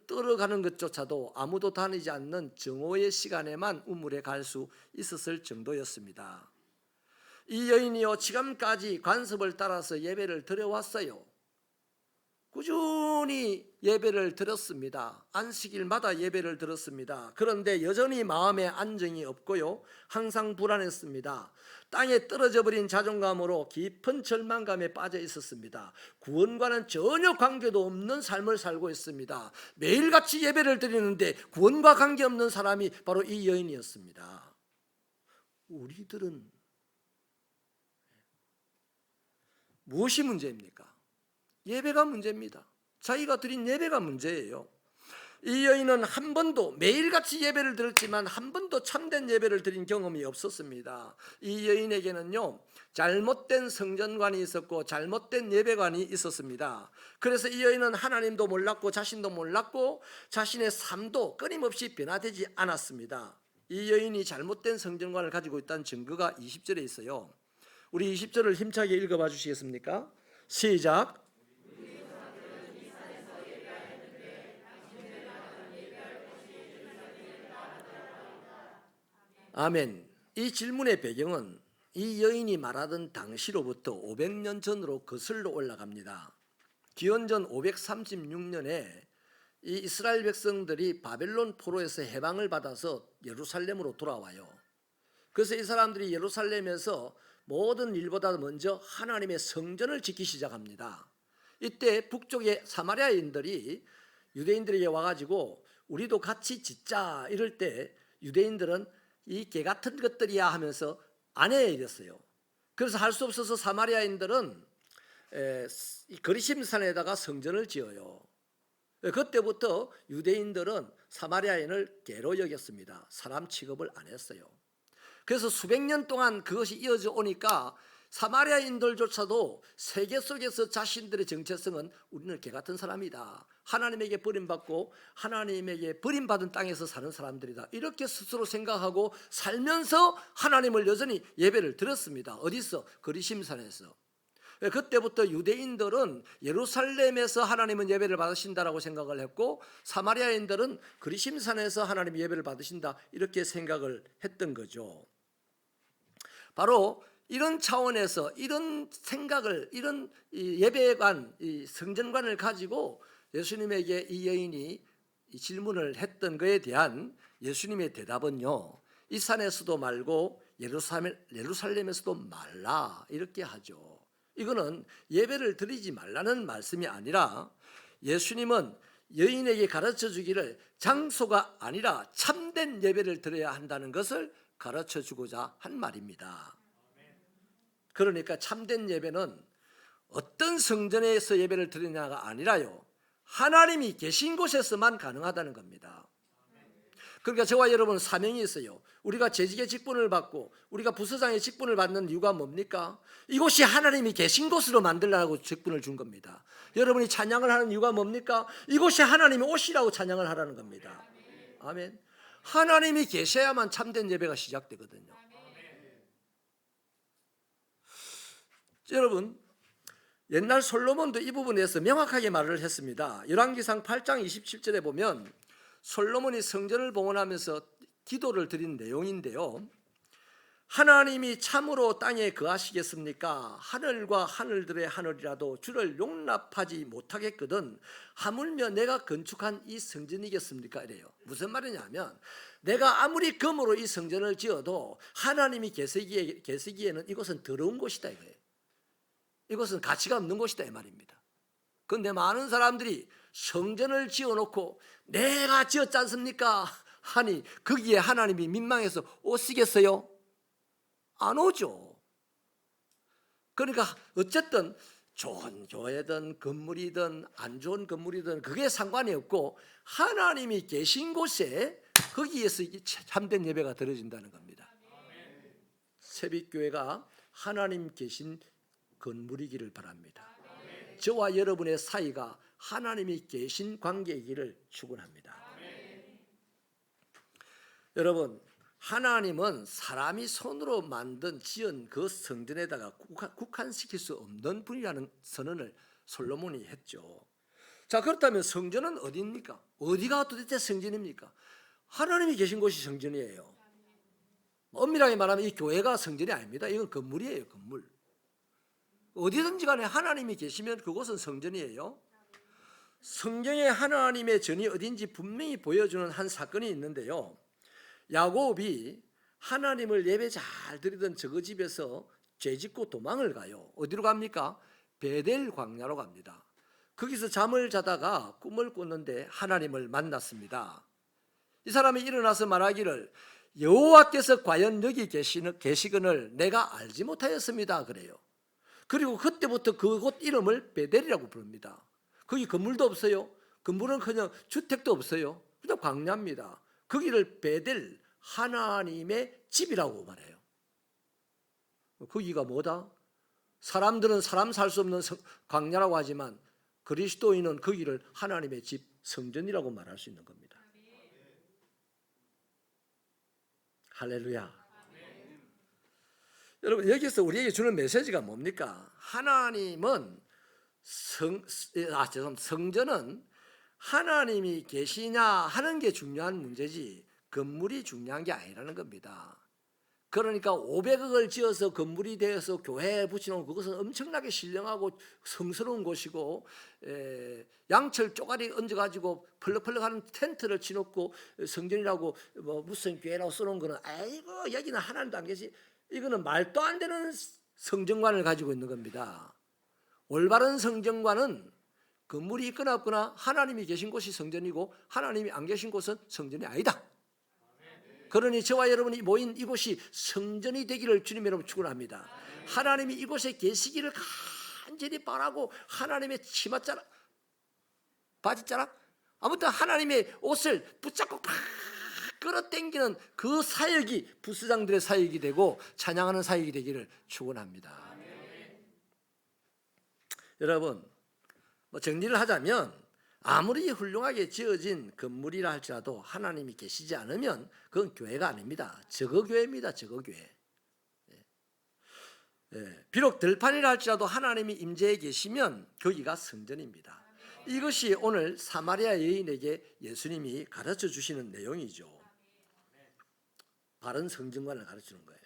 S1: 떨어가는 것조차도 아무도 다니지 않는 정오의 시간에만 우물에 갈 수 있었을 정도였습니다. 이 여인이요, 지금까지 관습을 따라서 예배를 드려왔어요. 꾸준히 예배를 드렸습니다. 안식일마다 예배를 드렸습니다. 그런데 여전히 마음에 안정이 없고요, 항상 불안했습니다. 땅에 떨어져 버린 자존감으로 깊은 절망감에 빠져 있었습니다. 구원과는 전혀 관계도 없는 삶을 살고 있습니다. 매일같이 예배를 드리는데 구원과 관계없는 사람이 바로 이 여인이었습니다. 우리들은 무엇이 문제입니까? 예배가 문제입니다. 자기가 드린 예배가 문제예요. 이 여인은 한 번도, 매일같이 예배를 드렸지만 한 번도 참된 예배를 드린 경험이 없었습니다. 이 여인에게는요, 잘못된 성전관이 있었고 잘못된 예배관이 있었습니다. 그래서 이 여인은 하나님도 몰랐고 자신도 몰랐고 자신의 삶도 끊임없이 변화되지 않았습니다. 이 여인이 잘못된 성전관을 가지고 있다는 증거가 20절에 있어요. 우리 20절을 힘차게 읽어봐 주시겠습니까? 시작. 아멘. 이 질문의 배경은 이 여인이 말하던 당시로부터 500년 전으로 거슬러 올라갑니다. 기원전 536년에 이 이스라엘 백성들이 바벨론 포로에서 해방을 받아서 예루살렘으로 돌아와요. 그래서 이 사람들이 예루살렘에서 모든 일보다 먼저 하나님의 성전을 짓기 시작합니다. 이때 북쪽의 사마리아인들이 유대인들에게 와가지고 우리도 같이 짓자 이럴 때 유대인들은 이 개 같은 것들이야 하면서 안 해 이랬어요. 그래서 할 수 없어서 사마리아인들은 이 거리심산에다가 성전을 지어요. 그때부터 유대인들은 사마리아인을 개로 여겼습니다. 사람 취급을 안 했어요. 그래서 수백 년 동안 그것이 이어져 오니까 사마리아인들조차도 세계 속에서 자신들의 정체성은 우리는 개 같은 사람이다. 하나님에게 버림받고 하나님에게 버림받은 땅에서 사는 사람들이다. 이렇게 스스로 생각하고 살면서 하나님을 여전히 예배를 드렸습니다. 어디서? 거리심산에서. 그때부터 유대인들은 예루살렘에서 하나님은 예배를 받으신다라고 생각을 했고 사마리아인들은 거리심산에서 하나님 예배를 받으신다 이렇게 생각을 했던 거죠. 바로 이런 차원에서 이런 생각을 이런 예배관, 이 성전관을 가지고 예수님에게 이 여인이 질문을 했던 것에 대한 예수님의 대답은요. 이 산에서도 말고 예루살렘에서도 말라 이렇게 하죠. 이거는 예배를 드리지 말라는 말씀이 아니라 예수님은 여인에게 가르쳐 주기를 장소가 아니라 참된 예배를 드려야 한다는 것을 가르쳐 주고자 한 말입니다. 그러니까 참된 예배는 어떤 성전에서 예배를 드리냐가 아니라요. 하나님이 계신 곳에서만 가능하다는 겁니다. 그러니까 저와 여러분은 사명이 있어요. 우리가 재직의 직분을 받고 우리가 부서장의 직분을 받는 이유가 뭡니까? 이곳이 하나님이 계신 곳으로 만들라고 직분을 준 겁니다. 여러분이 찬양을 하는 이유가 뭡니까? 이곳이 하나님이 오시라고 찬양을 하라는 겁니다. 아멘. 하나님이 계셔야만 참된 예배가 시작되거든요. 여러분, 옛날 솔로몬도 이 부분에서 명확하게 말을 했습니다. 열왕기상 8장 27절에 보면 솔로몬이 성전을 봉헌하면서 기도를 드린 내용인데요. 하나님이 참으로 땅에 거하시겠습니까? 하늘과 하늘들의 하늘이라도 주를 용납하지 못하겠거든 하물며 내가 건축한 이 성전이겠습니까? 이래요. 무슨 말이냐면 내가 아무리 금으로 이 성전을 지어도 하나님이 계시기에는 이곳은 더러운 곳이다 이거예요. 이것은 가치가 없는 곳이다 이 말입니다. 그런데 많은 사람들이 성전을 지어놓고 내가 지었지 않습니까? 하니 거기에 하나님이 민망해서 오시겠어요? 안 오죠. 그러니까 어쨌든 좋은 교회든 건물이든 안 좋은 건물이든 그게 상관이 없고 하나님이 계신 곳에 거기에서 참된 예배가 드려진다는 겁니다. 새빛교회가 하나님 계신 건물이기를 바랍니다. 저와 여러분의 사이가 하나님이 계신 관계이기를 축원합니다. 여러분, 하나님은 사람이 손으로 만든 지은 그 성전에다가 국한시킬 수 없는 분이라는 선언을 솔로몬이 했죠. 자, 그렇다면 성전은 어디입니까? 어디가 도대체 성전입니까? 하나님이 계신 곳이 성전이에요. 엄밀하게 말하면 이 교회가 성전이 아닙니다. 이건 건물이에요, 건물. 어디든지 간에 하나님이 계시면 그곳은 성전이에요. 성경에 하나님의 전이 어딘지 분명히 보여주는 한 사건이 있는데요. 야곱이 하나님을 예배 잘 드리던 저거 집에서 죄짓고 도망을 가요. 어디로 갑니까? 베델 광야로 갑니다. 거기서 잠을 자다가 꿈을 꿨는데 하나님을 만났습니다. 이 사람이 일어나서 말하기를 여호와께서 과연 여기 계시거늘 내가 알지 못하였습니다 그래요. 그리고 그때부터 그곳 이름을 베델이라고 부릅니다. 거기 건물도 없어요. 건물은커녕 주택도 없어요. 그냥 광야입니다. 거기를 베델, 하나님의 집이라고 말해요. 거기가 뭐다? 사람들은 사람 살 수 없는 광야라고 하지만 그리스도인은 거기를 하나님의 집, 성전이라고 말할 수 있는 겁니다. 할렐루야. 여러분, 여기서 우리에게 주는 메시지가 뭡니까? 하나님은 성전은 하나님이 계시냐 하는 게 중요한 문제지 건물이 중요한 게 아니라는 겁니다. 그러니까 500억을 지어서 건물이 되어서 교회에 붙여놓은 그것은 엄청나게 신령하고 성스러운 곳이고 양철 쪼가리 얹어가지고 펄럭펄럭하는 텐트를 치놓고 성전이라고 뭐 무슨 교회라고 써놓은 거는 아이고 여기는 하나님도 안 계시. 이거는 말도 안 되는 성전관을 가지고 있는 겁니다. 올바른 성전관은 건물이 있거나 없거나 하나님이 계신 곳이 성전이고 하나님이 안 계신 곳은 성전이 아니다. 그러니 저와 여러분이 모인 이곳이 성전이 되기를 주님 여러분 축원합니다. 하나님이 이곳에 계시기를 간절히 바라고 하나님의 치맛자락, 바지자락, 아무튼 하나님의 옷을 붙잡고 팍 끌어당기는 그 사역이 부수장들의 사역이 되고 찬양하는 사역이 되기를 축원합니다. 여러분, 뭐 정리를 하자면 아무리 훌륭하게 지어진 건물이라 할지라도 하나님이 계시지 않으면 그건 교회가 아닙니다. 저거 교회입니다. 저거 교회. 비록 들판이라 할지라도 하나님이 임재해 계시면 거기가 성전입니다. 이것이 오늘 사마리아 여인에게 예수님이 가르쳐 주시는 내용이죠. 바른 성전관을 가르치는 거예요.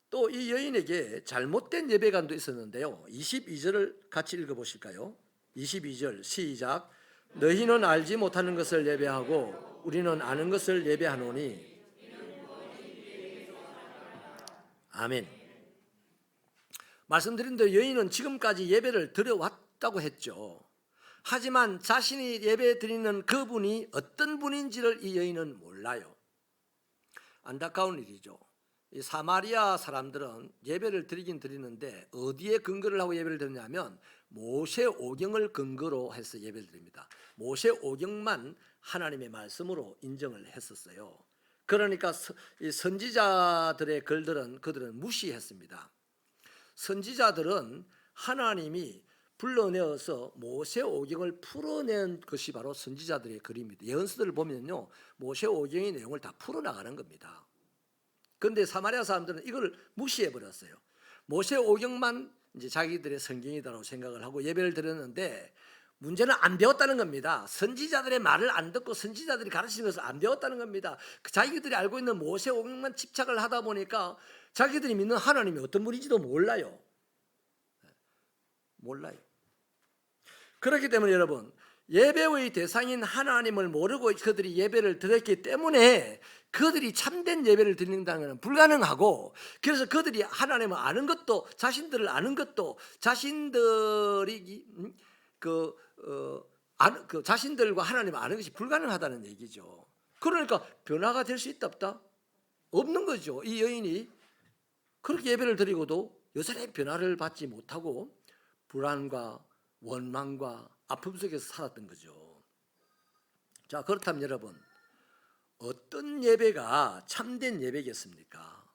S1: 또 이 여인에게 잘못된 예배관도 있었는데요. 22절을 같이 읽어보실까요? 22절 시작. 너희는 알지 못하는 것을 예배하고 우리는 아는 것을 예배하노니. 아멘. 말씀드린 대로 여인은 지금까지 예배를 드려왔다고 했죠. 하지만 자신이 예배 드리는 그분이 어떤 분인지를 이 여인은 몰라요. 안타까운 일이죠. 이 사마리아 사람들은 예배를 드리긴 드리는데 어디에 근거를 하고 예배를 드리냐면 모세 오경을 근거로 해서 예배를 드립니다. 모세 오경만 하나님의 말씀으로 인정을 했었어요. 그러니까 이 선지자들의 글들은 그들은 무시했습니다. 선지자들은 하나님이 불러내어서 모세 오경을 풀어낸 것이 바로 선지자들의 글입니다. 예언서들을 보면요, 모세 오경의 내용을 다 풀어나가는 겁니다. 그런데 사마리아 사람들은 이걸 무시해 버렸어요. 모세 오경만 이제 자기들의 성경이다라고 생각을 하고 예배를 드렸는데 문제는 안 배웠다는 겁니다. 선지자들의 말을 안 듣고 선지자들이 가르치는 것을 안 배웠다는 겁니다. 자기들이 알고 있는 모세 오경만 집착을 하다 보니까 자기들이 믿는 하나님이 어떤 분인지도 몰라요. 몰라요. 그렇기 때문에 여러분, 예배의 대상인 하나님을 모르고 그들이 예배를 드렸기 때문에 그들이 참된 예배를 드린다는 것은 불가능하고, 그래서 그들이 하나님을 아는 것도, 자신들을 아는 것도, 자신들이 자신들과 하나님을 아는 것이 불가능하다는 얘기죠. 그러니까 변화가 될 수 있다 없다? 없는 거죠. 이 여인이 그렇게 예배를 드리고도 여전히 변화를 받지 못하고 불안과 원망과 아픔 속에서 살았던 거죠. 자, 그렇다면 여러분, 어떤 예배가 참된 예배겠습니까?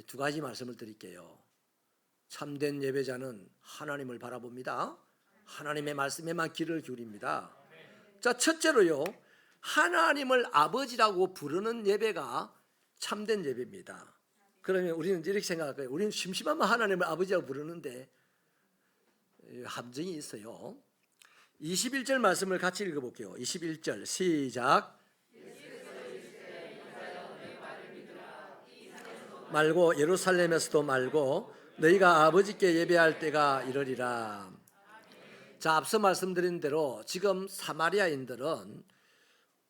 S1: 두 가지 말씀을 드릴게요. 참된 예배자는 하나님을 바라봅니다. 하나님의 말씀에만 귀를 기울입니다. 자, 첫째로요, 하나님을 아버지라고 부르는 예배가 참된 예배입니다. 그러면 우리는 이렇게 생각할 거예요. 우리는 심심하면 하나님을 아버지라고 부르는데 함정이 있어요. 21절 말씀을 같이 읽어볼게요. 21절 시작. 말고 예루살렘에서도 말고 너희가 아버지께 예배할 때가 이르리라. 자, 앞서 말씀드린 대로 지금 사마리아인들은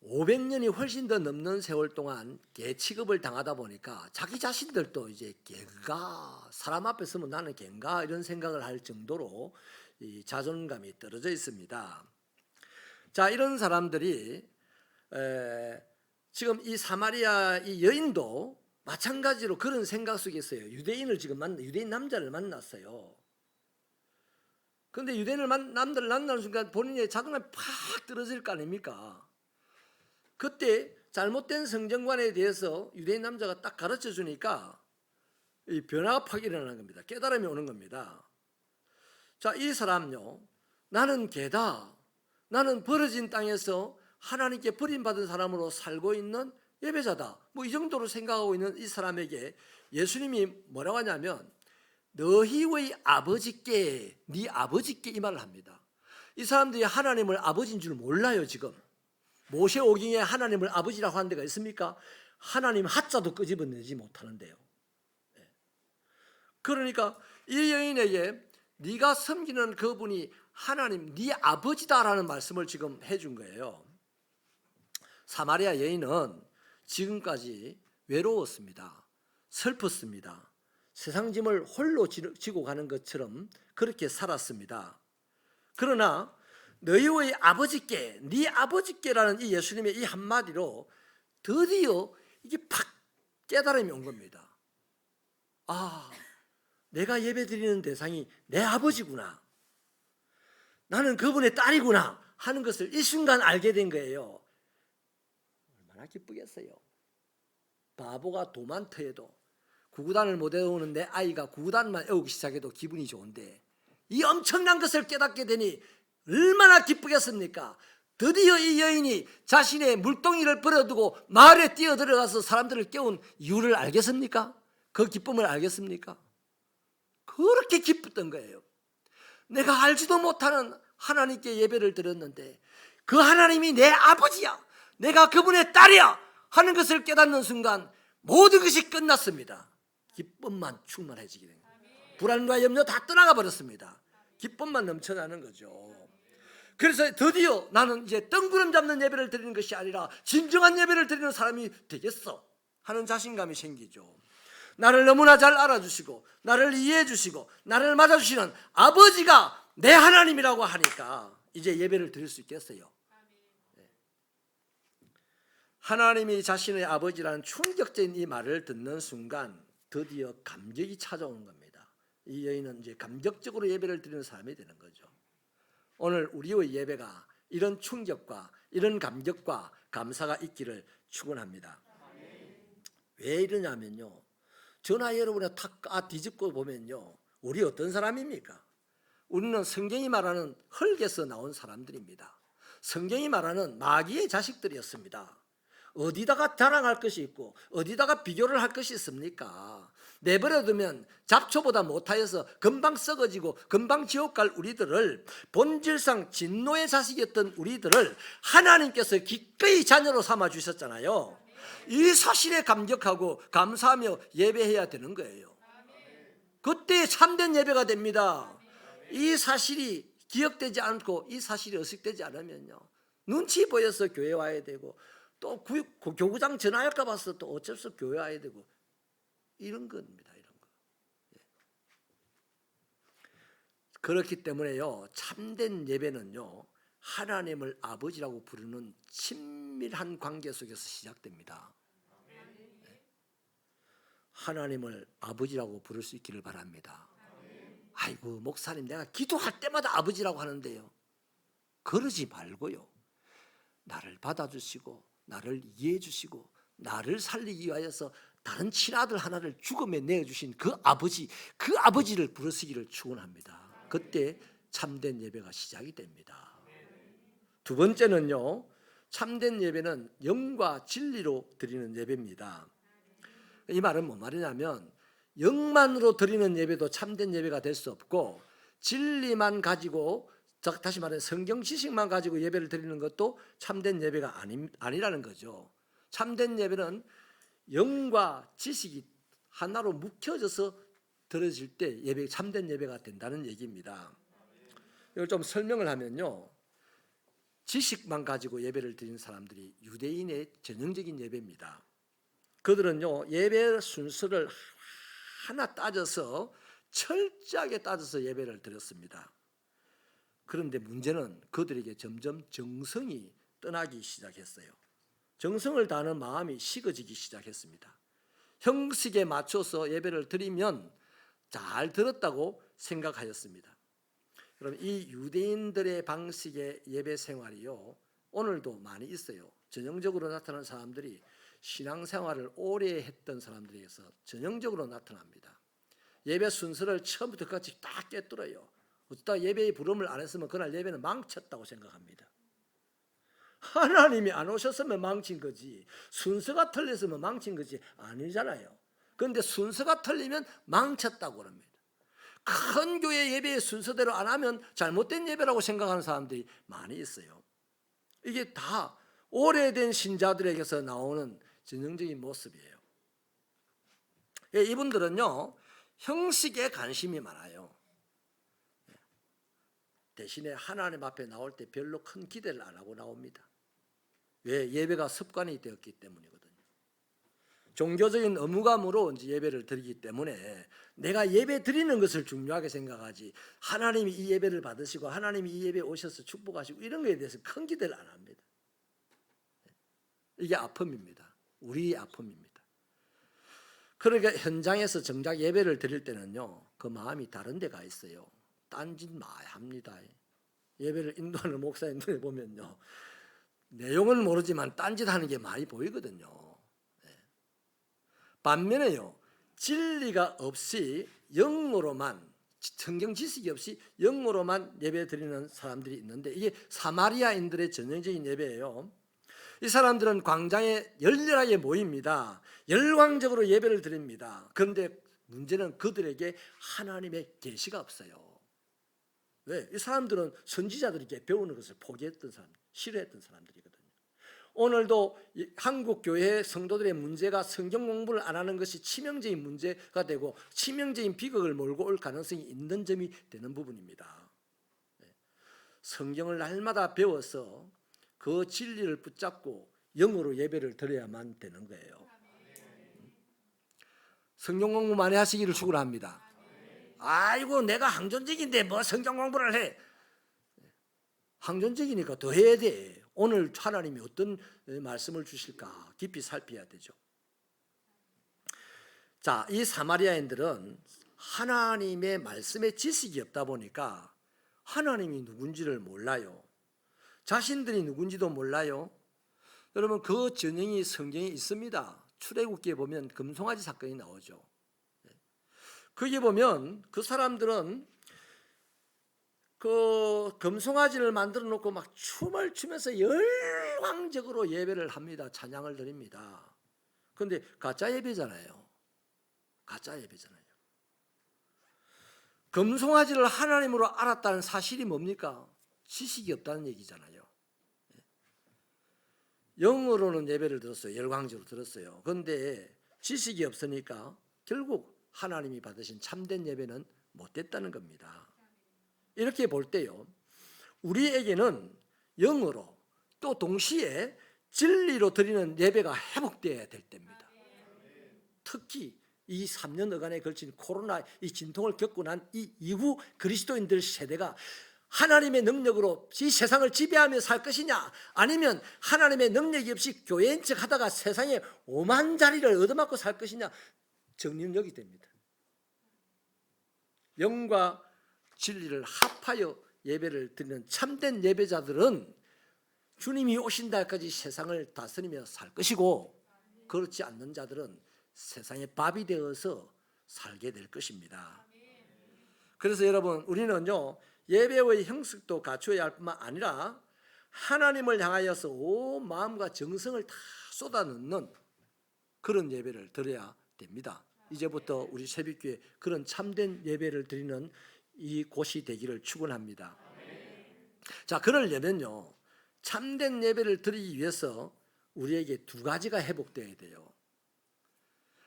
S1: 500년이 훨씬 더 넘는 세월 동안 개 취급을 당하다 보니까 자기 자신들도 이제 개가, 사람 앞에 서면 나는 개인가 이런 생각을 할 정도로 이 자존감이 떨어져 있습니다. 자, 이런 사람들이 지금 이 사마리아 이 여인도 마찬가지로 그런 생각 속에 있어요. 유대인 남자를 만났어요. 그런데 유대인 남자를 만나는 순간 본인의 자존감이 팍 떨어질 거 아닙니까? 그때 잘못된 성전관에 대해서 유대인 남자가 딱 가르쳐 주니까 이 변화가 팍 일어나는 겁니다. 깨달음이 오는 겁니다. 자, 이 사람요, 나는 개다, 나는 버려진 땅에서 하나님께 버림받은 사람으로 살고 있는 예배자다, 뭐 이 정도로 생각하고 있는 이 사람에게 예수님이 뭐라고 하냐면 너희의 아버지께, 네 아버지께 이 말을 합니다. 이 사람들이 하나님을 아버지인 줄 몰라요. 지금 모세 오경에 하나님을 아버지라고 하는 데가 있습니까? 하나님 하자도 끄집어내지 못하는데요. 그러니까 이 여인에게 네가 섬기는 그분이 하나님, 네 아버지다라는 말씀을 지금 해준 거예요. 사마리아 여인은 지금까지 외로웠습니다. 슬펐습니다. 세상 짐을 홀로 지고 가는 것처럼 그렇게 살았습니다. 그러나 너희의 아버지께, 네 아버지께라는 이 예수님의 이 한마디로 드디어 이게 팍 깨달음이 온 겁니다. 아, 내가 예배드리는 대상이 내 아버지구나, 나는 그분의 딸이구나 하는 것을 이 순간 알게 된 거예요. 얼마나 기쁘겠어요. 바보가 도만 터해도, 구구단을 못 외우는 내 아이가 구구단만 외우기 시작해도 기분이 좋은데, 이 엄청난 것을 깨닫게 되니 얼마나 기쁘겠습니까? 드디어 이 여인이 자신의 물동이를 버려두고 마을에 뛰어들어가서 사람들을 깨운 이유를 알겠습니까? 그 기쁨을 알겠습니까? 그렇게 기뻤던 거예요. 내가 알지도 못하는 하나님께 예배를 드렸는데 그 하나님이 내 아버지야, 내가 그분의 딸이야 하는 것을 깨닫는 순간 모든 것이 끝났습니다. 기쁨만 충만해지게 된 거예요. 불안과 염려 다 떠나가 버렸습니다. 기쁨만 넘쳐나는 거죠. 그래서 드디어 나는 이제 뜬구름 잡는 예배를 드리는 것이 아니라 진정한 예배를 드리는 사람이 되겠어 하는 자신감이 생기죠. 나를 너무나 잘 알아주시고 나를 이해해 주시고 나를 맞아주시는 아버지가 내 하나님이라고 하니까 이제 예배를 드릴 수 있겠어요. 하나님이 자신의 아버지라는 충격적인 이 말을 듣는 순간 드디어 감격이 찾아오는 겁니다. 이 여인은 이제 감격적으로 예배를 드리는 사람이 되는 거죠. 오늘 우리의 예배가 이런 충격과 이런 감격과 감사가 있기를 축원합니다. 왜 이러냐면요, 저나 여러분의 다 뒤집고 보면요, 우리 어떤 사람입니까? 우리는 성경이 말하는 흙에서 나온 사람들입니다. 성경이 말하는 마귀의 자식들이었습니다. 어디다가 자랑할 것이 있고 어디다가 비교를 할 것이 있습니까? 내버려두면 잡초보다 못하여서 금방 썩어지고 금방 지옥 갈 우리들을, 본질상 진노의 자식이었던 우리들을 하나님께서 기꺼이 자녀로 삼아 주셨잖아요. 이 사실에 감격하고 감사하며 예배해야 되는 거예요. 그때 참된 예배가 됩니다. 이 사실이 기억되지 않고 이 사실이 의식되지 않으면요, 눈치 보여서 교회 와야 되고 또 교구장 전화할까 봐서 또 어쩔 수 없이 교회 와야 되고 이런 겁니다. 이런 거. 그렇기 때문에요, 참된 예배는요, 하나님을 아버지라고 부르는 친밀한 관계 속에서 시작됩니다. 하나님을 아버지라고 부를 수 있기를 바랍니다. 아이고 목사님, 내가 기도할 때마다 아버지라고 하는데요. 그러지 말고요, 나를 받아주시고 나를 이해해 주시고 나를 살리기 위하여서 다른 친아들 하나를 죽음에 내어주신 그 아버지를 부르시기를 축원합니다. 그때 참된 예배가 시작이 됩니다. 두 번째는요, 참된 예배는 영과 진리로 드리는 예배입니다. 이 말은 뭔 말이냐면, 영만으로 드리는 예배도 참된 예배가 될 수 없고, 진리만 가지고, 다시 말해 성경 지식만 가지고 예배를 드리는 것도 참된 예배가 아니라는 거죠. 참된 예배는 영과 지식이 하나로 묵혀져서 드려질 때 참된 예배가 된다는 얘기입니다. 이걸 좀 설명을 하면요, 지식만 가지고 예배를 드리는 사람들이 유대인의 전형적인 예배입니다. 그들은요, 예배 순서를 하나 따져서 철저하게 따져서 예배를 드렸습니다. 그런데 문제는 그들에게 점점 정성이 떠나기 시작했어요. 정성을 다하는 마음이 식어지기 시작했습니다. 형식에 맞춰서 예배를 드리면 잘 들었다고 생각하였습니다. 그럼 이 유대인들의 방식의 예배 생활이요, 오늘도 많이 있어요. 전형적으로 나타나는 사람들이 신앙생활을 오래 했던 사람들에게서 전형적으로 나타납니다. 예배 순서를 처음부터 끝까지 다 깨뚫어요. 어쩌다 예배의 부름을 안 했으면 그날 예배는 망쳤다고 생각합니다. 하나님이 안 오셨으면 망친 거지, 순서가 틀렸으면 망친 거지 아니잖아요. 그런데 순서가 틀리면 망쳤다고 합니다. 큰 교회 예배의 순서대로 안 하면 잘못된 예배라고 생각하는 사람들이 많이 있어요. 이게 다 오래된 신자들에게서 나오는 전형적인 모습이에요. 이분들은요, 형식에 관심이 많아요. 대신에 하나님 앞에 나올 때 별로 큰 기대를 안 하고 나옵니다. 왜? 예배가 습관이 되었기 때문이거든요. 종교적인 의무감으로 이제 예배를 드리기 때문에 내가 예배 드리는 것을 중요하게 생각하지 하나님이 이 예배를 받으시고 하나님이 이 예배에 오셔서 축복하시고 이런 거에 대해서 큰 기대를 안 합니다. 이게 아픔입니다. 우리의 아픔입니다. 그러니까 현장에서 정작 예배를 드릴 때는요, 그 마음이 다른 데가 있어요. 딴짓 많이 합니다. 예배를 인도하는 목사님들 보면요, 내용은 모르지만 딴짓하는 게 많이 보이거든요. 반면에요, 진리가 없이 영어로만, 성경 지식이 없이 영어로만 예배 드리는 사람들이 있는데 이게 사마리아인들의 전형적인 예배예요. 이 사람들은 광장에 열렬하게 모입니다. 열광적으로 예배를 드립니다. 그런데 문제는 그들에게 하나님의 계시가 없어요. 왜? 이 사람들은 선지자들에게 배우는 것을 포기했던 사람, 싫어했던 사람들이거든요. 오늘도 한국 교회 성도들의 문제가 성경 공부를 안 하는 것이 치명적인 문제가 되고 치명적인 비극을 몰고 올 가능성이 있는 점이 되는 부분입니다. 성경을 날마다 배워서 그 진리를 붙잡고 영어로 예배를 드려야만 되는 거예요. 성경 공부 많이 하시기를 축원합니다. 아이고 내가 항존적인데 뭐 성경 공부를 해. 항존적이니까 더 해야 돼. 오늘 하나님이 어떤 말씀을 주실까 깊이 살펴야 되죠. 자, 이 사마리아인들은 하나님의 말씀에 지식이 없다 보니까 하나님이 누군지를 몰라요. 자신들이 누군지도 몰라요. 여러분 그 전형이 성경에 있습니다. 출애굽기에 보면 금송아지 사건이 나오죠. 거기에 보면 그 사람들은 그 금송아지를 만들어 놓고 막 춤을 추면서 열광적으로 예배를 합니다. 찬양을 드립니다. 그런데 가짜 예배잖아요. 가짜 예배잖아요. 금송아지를 하나님으로 알았다는 사실이 뭡니까? 지식이 없다는 얘기잖아요. 영어로는 예배를 들었어요. 열광적으로 들었어요. 그런데 지식이 없으니까 결국 하나님이 받으신 참된 예배는 못됐다는 겁니다. 이렇게 볼 때요, 우리에게는 영어로 또 동시에 진리로 드리는 예배가 회복되어야 될 때입니다. 특히 이 3년여간에 걸친 코로나 이 진통을 겪고 난 이 이후 그리스도인들 세대가 하나님의 능력으로 이 세상을 지배하며 살 것이냐, 아니면 하나님의 능력이 없이 교회인 척 하다가 세상에 오만 자리를 얻어맞고 살 것이냐, 정립력이 됩니다. 영과 진리를 합하여 예배를 드리는 참된 예배자들은 주님이 오신다까지 세상을 다스리며 살 것이고, 그렇지 않는 자들은 세상의 밥이 되어서 살게 될 것입니다. 그래서 여러분, 우리는요, 예배의 형식도 갖추어야 할 뿐만 아니라 하나님을 향하여서 온 마음과 정성을 다 쏟아넣는 그런 예배를 드려야 됩니다. 이제부터 우리 새벽교회 그런 참된 예배를 드리는 이 곳이 되기를 축원합니다. 자, 그러려면요, 참된 예배를 드리기 위해서 우리에게 두 가지가 회복되어야 돼요.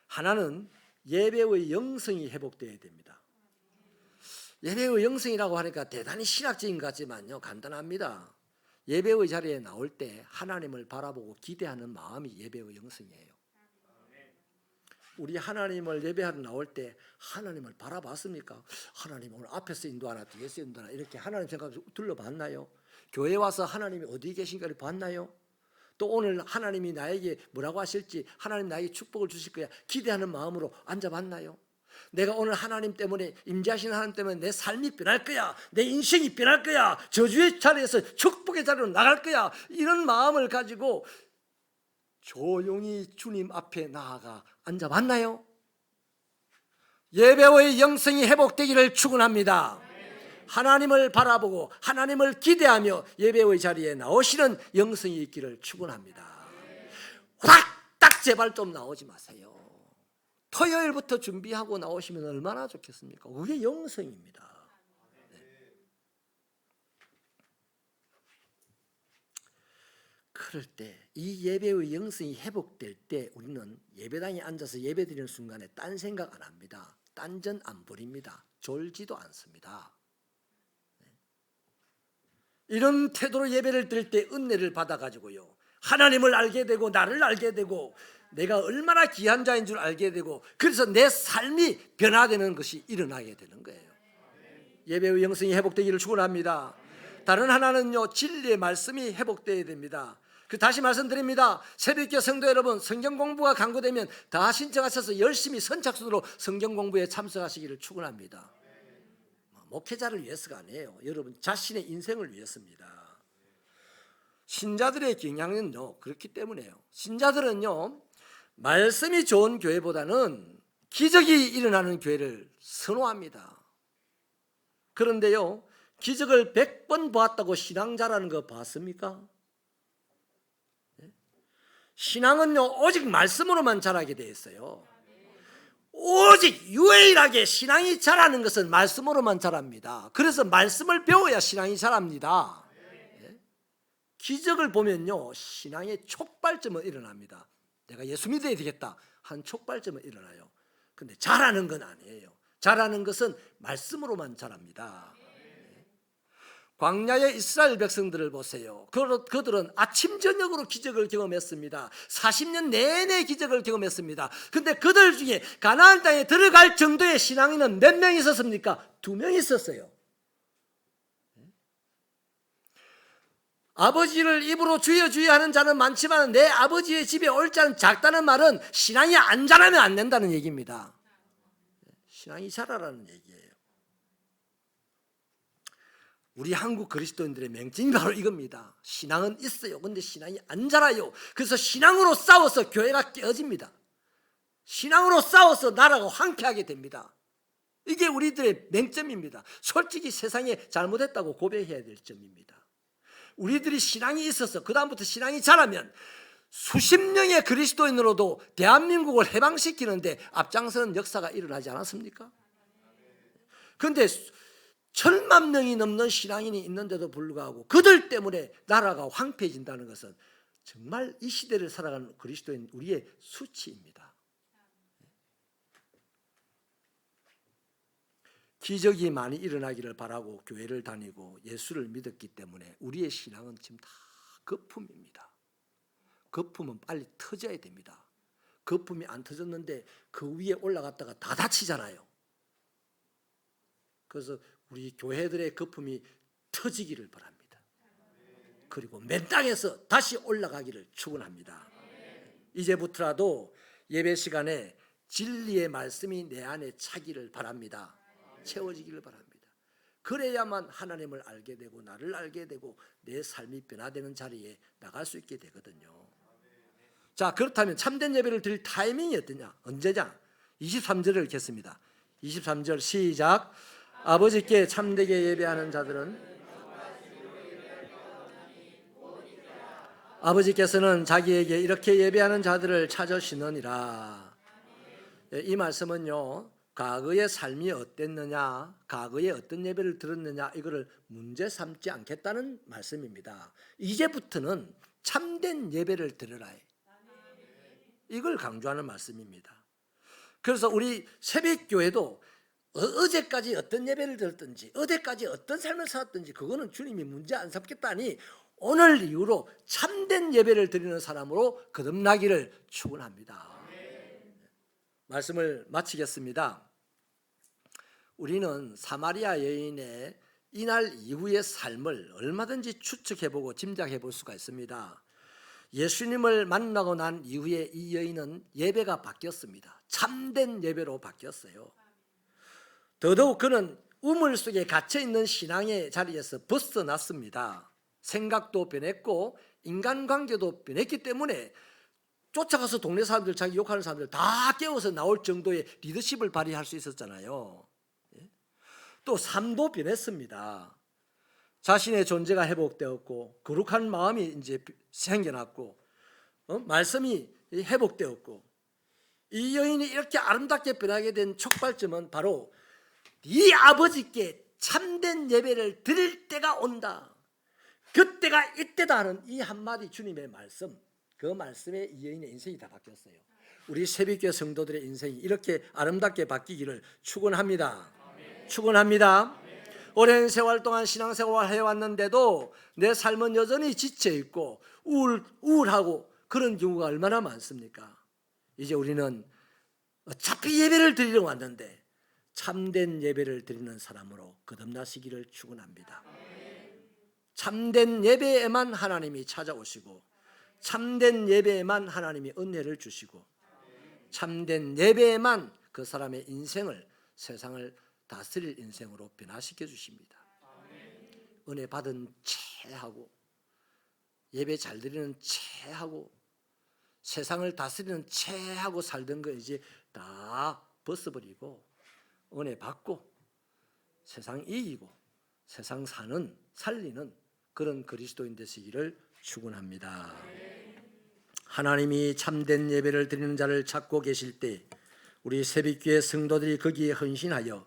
S1: 하나는 예배의 영성이 회복되어야 됩니다. 예배의 영성이라고 하니까 대단히 신학적인 것 같지만요, 간단합니다. 예배의 자리에 나올 때 하나님을 바라보고 기대하는 마음이 예배의 영성이에요. 우리 하나님을 예배하러 나올 때 하나님을 바라봤습니까? 하나님 오늘 앞에서 인도하나 뒤에서 인도하나 이렇게 하나님 생각을 둘러봤나요? 교회 와서 하나님이 어디 계신가를 봤나요? 또 오늘 하나님이 나에게 뭐라고 하실지, 하나님 나에게 축복을 주실 거야 기대하는 마음으로 앉아봤나요? 내가 오늘 하나님 때문에, 임재하시는 하나님 때문에 내 삶이 변할 거야, 내 인생이 변할 거야, 저주의 자리에서 축복의 자리로 나갈 거야, 이런 마음을 가지고 조용히 주님 앞에 나아가 앉아봤나요? 예배의 영성이 회복되기를 축원합니다. 하나님을 바라보고 하나님을 기대하며 예배의 자리에 나오시는 영성이 있기를 축원합니다. 후닥닥 제발 좀 나오지 마세요. 토요일부터 준비하고 나오시면 얼마나 좋겠습니까? 그게 영성입니다. 그럴 때 이 예배의 영성이 회복될 때 우리는 예배당에 앉아서 예배드리는 순간에 딴 생각 안 합니다. 딴전 안 부립니다. 졸지도 않습니다. 이런 태도로 예배를 드릴 때 은혜를 받아가지고요, 하나님을 알게 되고 나를 알게 되고 내가 얼마나 귀한 자인 줄 알게 되고 그래서 내 삶이 변화되는 것이 일어나게 되는 거예요. 예배의 영성이 회복되기를 축원합니다. 다른 하나는요, 진리의 말씀이 회복되어야 됩니다. 다시 말씀드립니다. 새벽교 성도 여러분, 성경 공부가 강구되면 다 신청하셔서 열심히 선착순으로 성경 공부에 참석하시기를 축원합니다. 목회자를 위해서가 아니에요. 여러분 자신의 인생을 위해서입니다. 신자들의 경향은요 그렇기 때문에요. 신자들은요 말씀이 좋은 교회보다는 기적이 일어나는 교회를 선호합니다. 그런데요 기적을 100번 보았다고 신앙 잘하는 거 봤습니까? 신앙은요 오직 말씀으로만 자라게 되어 있어요. 오직 유일하게 신앙이 자라는 것은 말씀으로만 자랍니다. 그래서 말씀을 배워야 신앙이 자랍니다. 기적을 보면요 신앙의 촉발점은 일어납니다. 내가 예수 믿어야 되겠다 한 촉발점은 일어나요. 근데 자라는 건 아니에요. 자라는 것은 말씀으로만 자랍니다. 광야의 이스라엘 백성들을 보세요. 그들은 아침 저녁으로 기적을 경험했습니다. 40년 내내 기적을 경험했습니다. 근데 그들 중에 가나안 땅에 들어갈 정도의 신앙인은 몇 명 있었습니까? 2명 있었어요. 아버지를 입으로 주여 주여 하는 자는 많지만 내 아버지의 집에 올 자는 작다는 말은 신앙이 안 자라면 안 된다는 얘기입니다. 신앙이 자라라는 얘기예요. 우리 한국 그리스도인들의 맹점이 바로 이겁니다. 신앙은 있어요. 그런데 신앙이 안 자라요. 그래서 신앙으로 싸워서 교회가 깨어집니다. 신앙으로 싸워서 나라가 황폐하게 됩니다. 이게 우리들의 맹점입니다. 솔직히 세상에 잘못했다고 고백해야 될 점입니다. 우리들이 신앙이 있어서 그 다음부터 신앙이 자라면 수십 명의 그리스도인으로도 대한민국을 해방시키는데 앞장서는 역사가 일어나지 않았습니까? 그런데 1,000만 명이 넘는 신앙인이 있는데도 불구하고 그들 때문에 나라가 황폐해진다는 것은 정말 이 시대를 살아가는 그리스도인 우리의 수치입니다. 기적이 많이 일어나기를 바라고 교회를 다니고 예수를 믿었기 때문에 우리의 신앙은 지금 다 거품입니다. 거품은 빨리 터져야 됩니다. 거품이 안 터졌는데 그 위에 올라갔다가 다 다치잖아요. 그래서 우리 교회들의 거품이 터지기를 바랍니다. 그리고 맨 땅에서 다시 올라가기를 축원합니다. 이제부터라도 예배 시간에 진리의 말씀이 내 안에 차기를 바랍니다. 채워지기를 바랍니다. 그래야만 하나님을 알게 되고 나를 알게 되고 내 삶이 변화되는 자리에 나갈 수 있게 되거든요. 자, 그렇다면 참된 예배를 드릴 타이밍이 어떠냐? 언제냐? 23절을 읽겠습니다. 23절 시작. 아버지께 참되게 예배하는 자들은 아버지께서는 자기에게 이렇게 예배하는 자들을 찾으시느니라. 이 말씀은요 과거의 삶이 어땠느냐, 과거에 어떤 예배를 들었느냐 이거를 문제 삼지 않겠다는 말씀입니다. 이제부터는 참된 예배를 드려라, 이걸 강조하는 말씀입니다. 그래서 우리 새벽교회도 어제까지 어떤 예배를 들었든지 어제까지 어떤 삶을 살았든지 그거는 주님이 문제 안 삼겠다니 오늘 이후로 참된 예배를 드리는 사람으로 거듭나기를 축원합니다. 말씀을 마치겠습니다. 우리는 사마리아 여인의 이날 이후의 삶을 얼마든지 추측해보고 짐작해볼 수가 있습니다. 예수님을 만나고 난 이후에 이 여인은 예배가 바뀌었습니다. 참된 예배로 바뀌었어요. 더더욱 그는 우물 속에 갇혀있는 신앙의 자리에서 벗어났습니다. 생각도 변했고 인간관계도 변했기 때문에 쫓아가서 동네 사람들, 자기 욕하는 사람들 다 깨워서 나올 정도의 리더십을 발휘할 수 있었잖아요. 또 삶도 변했습니다. 자신의 존재가 회복되었고 거룩한 마음이 이제 생겨났고 말씀이 회복되었고 이 여인이 이렇게 아름답게 변하게 된 촉발점은 바로 네 아버지께 참된 예배를 드릴 때가 온다, 그때가 이때다 하는 이 한마디 주님의 말씀, 그 말씀에 이 여인의 인생이 다 바뀌었어요. 우리 새벽교회 성도들의 인생이 이렇게 아름답게 바뀌기를 축원합니다. 축원합니다. 오랜 세월 동안 신앙생활을 해왔는데도 내 삶은 여전히 지쳐있고 우울하고 그런 경우가 얼마나 많습니까? 이제 우리는 어차피 예배를 드리러 왔는데 참된 예배를 드리는 사람으로 거듭나시기를 축원합니다. 참된 예배에만 하나님이 찾아오시고 참된 예배에만 하나님이 은혜를 주시고 참된 예배에만 그 사람의 인생을, 세상을 다스릴 인생으로 변화시켜 주십니다. 은혜 받은 체하고 예배 잘 드리는 체하고 세상을 다스리는 체하고 살던 거 이제 다 벗어버리고 은혜 받고 세상 이기고 세상 살리는 그런 그리스도인 되시기를 축원합니다. 하나님이 참된 예배를 드리는 자를 찾고 계실 때 우리 새벽교회 성도들이 거기에 헌신하여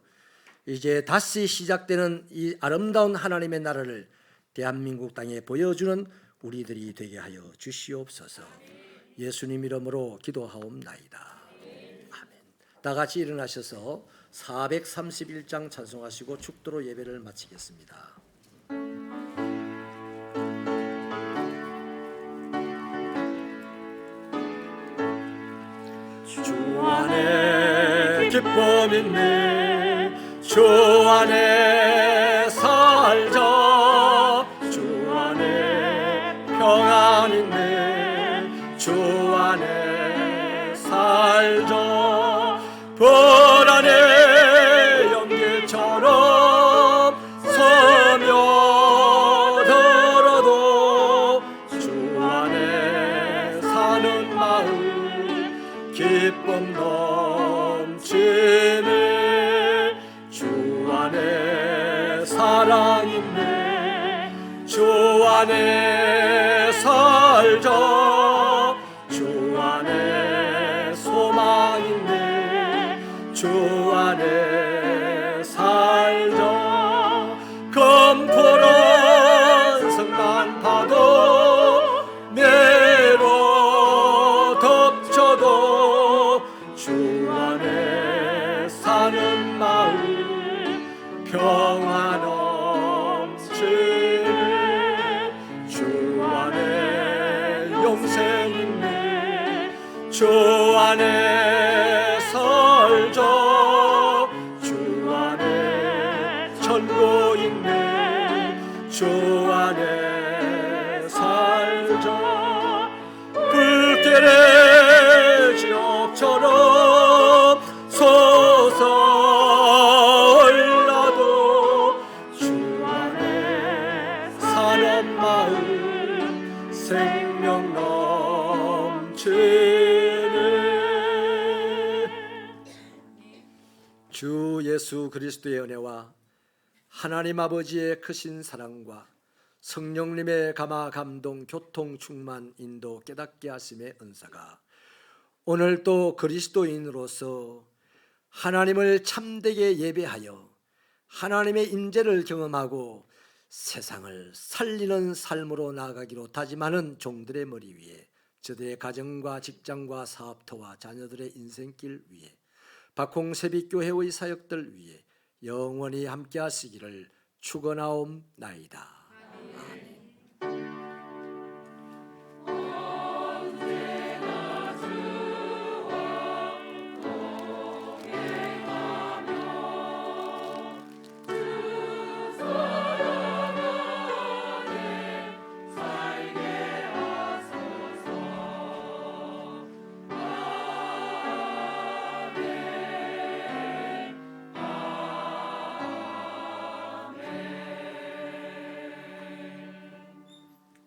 S1: 이제 다시 시작되는 이 아름다운 하나님의 나라를 대한민국 땅에 보여주는 우리들이 되게 하여 주시옵소서. 예수님 이름으로 기도하옵나이다. 아멘. 다 같이 일어나셔서 431장 찬송하시고 축도로 예배를 마치겠습니다. 주 안에 기쁨 있네 주 안에 살자 주 안에 평안 있네 주 안에 살자 불안의 연기처럼 스며들어도 주 안에 사는 마음 기쁨 넘치네 주 안에 사랑 있네 주 안에 살자 주 안에 소망 있네 주 안에 살자 검푸른 성난 파도 내로 덮쳐도 주 안에 사는 마음 평안 넘치네 주 안에 영생 있네 주 안에 살자 주 안에 천국 있네 주 안에 살자 불길의 지옥처럼 솟아올라도 주 안에 사는 마음 생명 넘치네. 주 예수 그리스도의 은혜와 하나님 아버지의 크신 사랑과 성령님의 감화 감동 교통 충만 인도 깨닫게 하심의 은사가 오늘 또 그리스도인으로서 하나님을 참되게 예배하여 하나님의 임재를 경험하고 세상을 살리는 삶으로 나아가기로 다짐하는 종들의 머리 위에 저들의 가정과 직장과 사업터와 자녀들의 인생길 위에 박홍세빛교회의 사역들 위에 영원히 함께 하시기를 축원하옵나이다.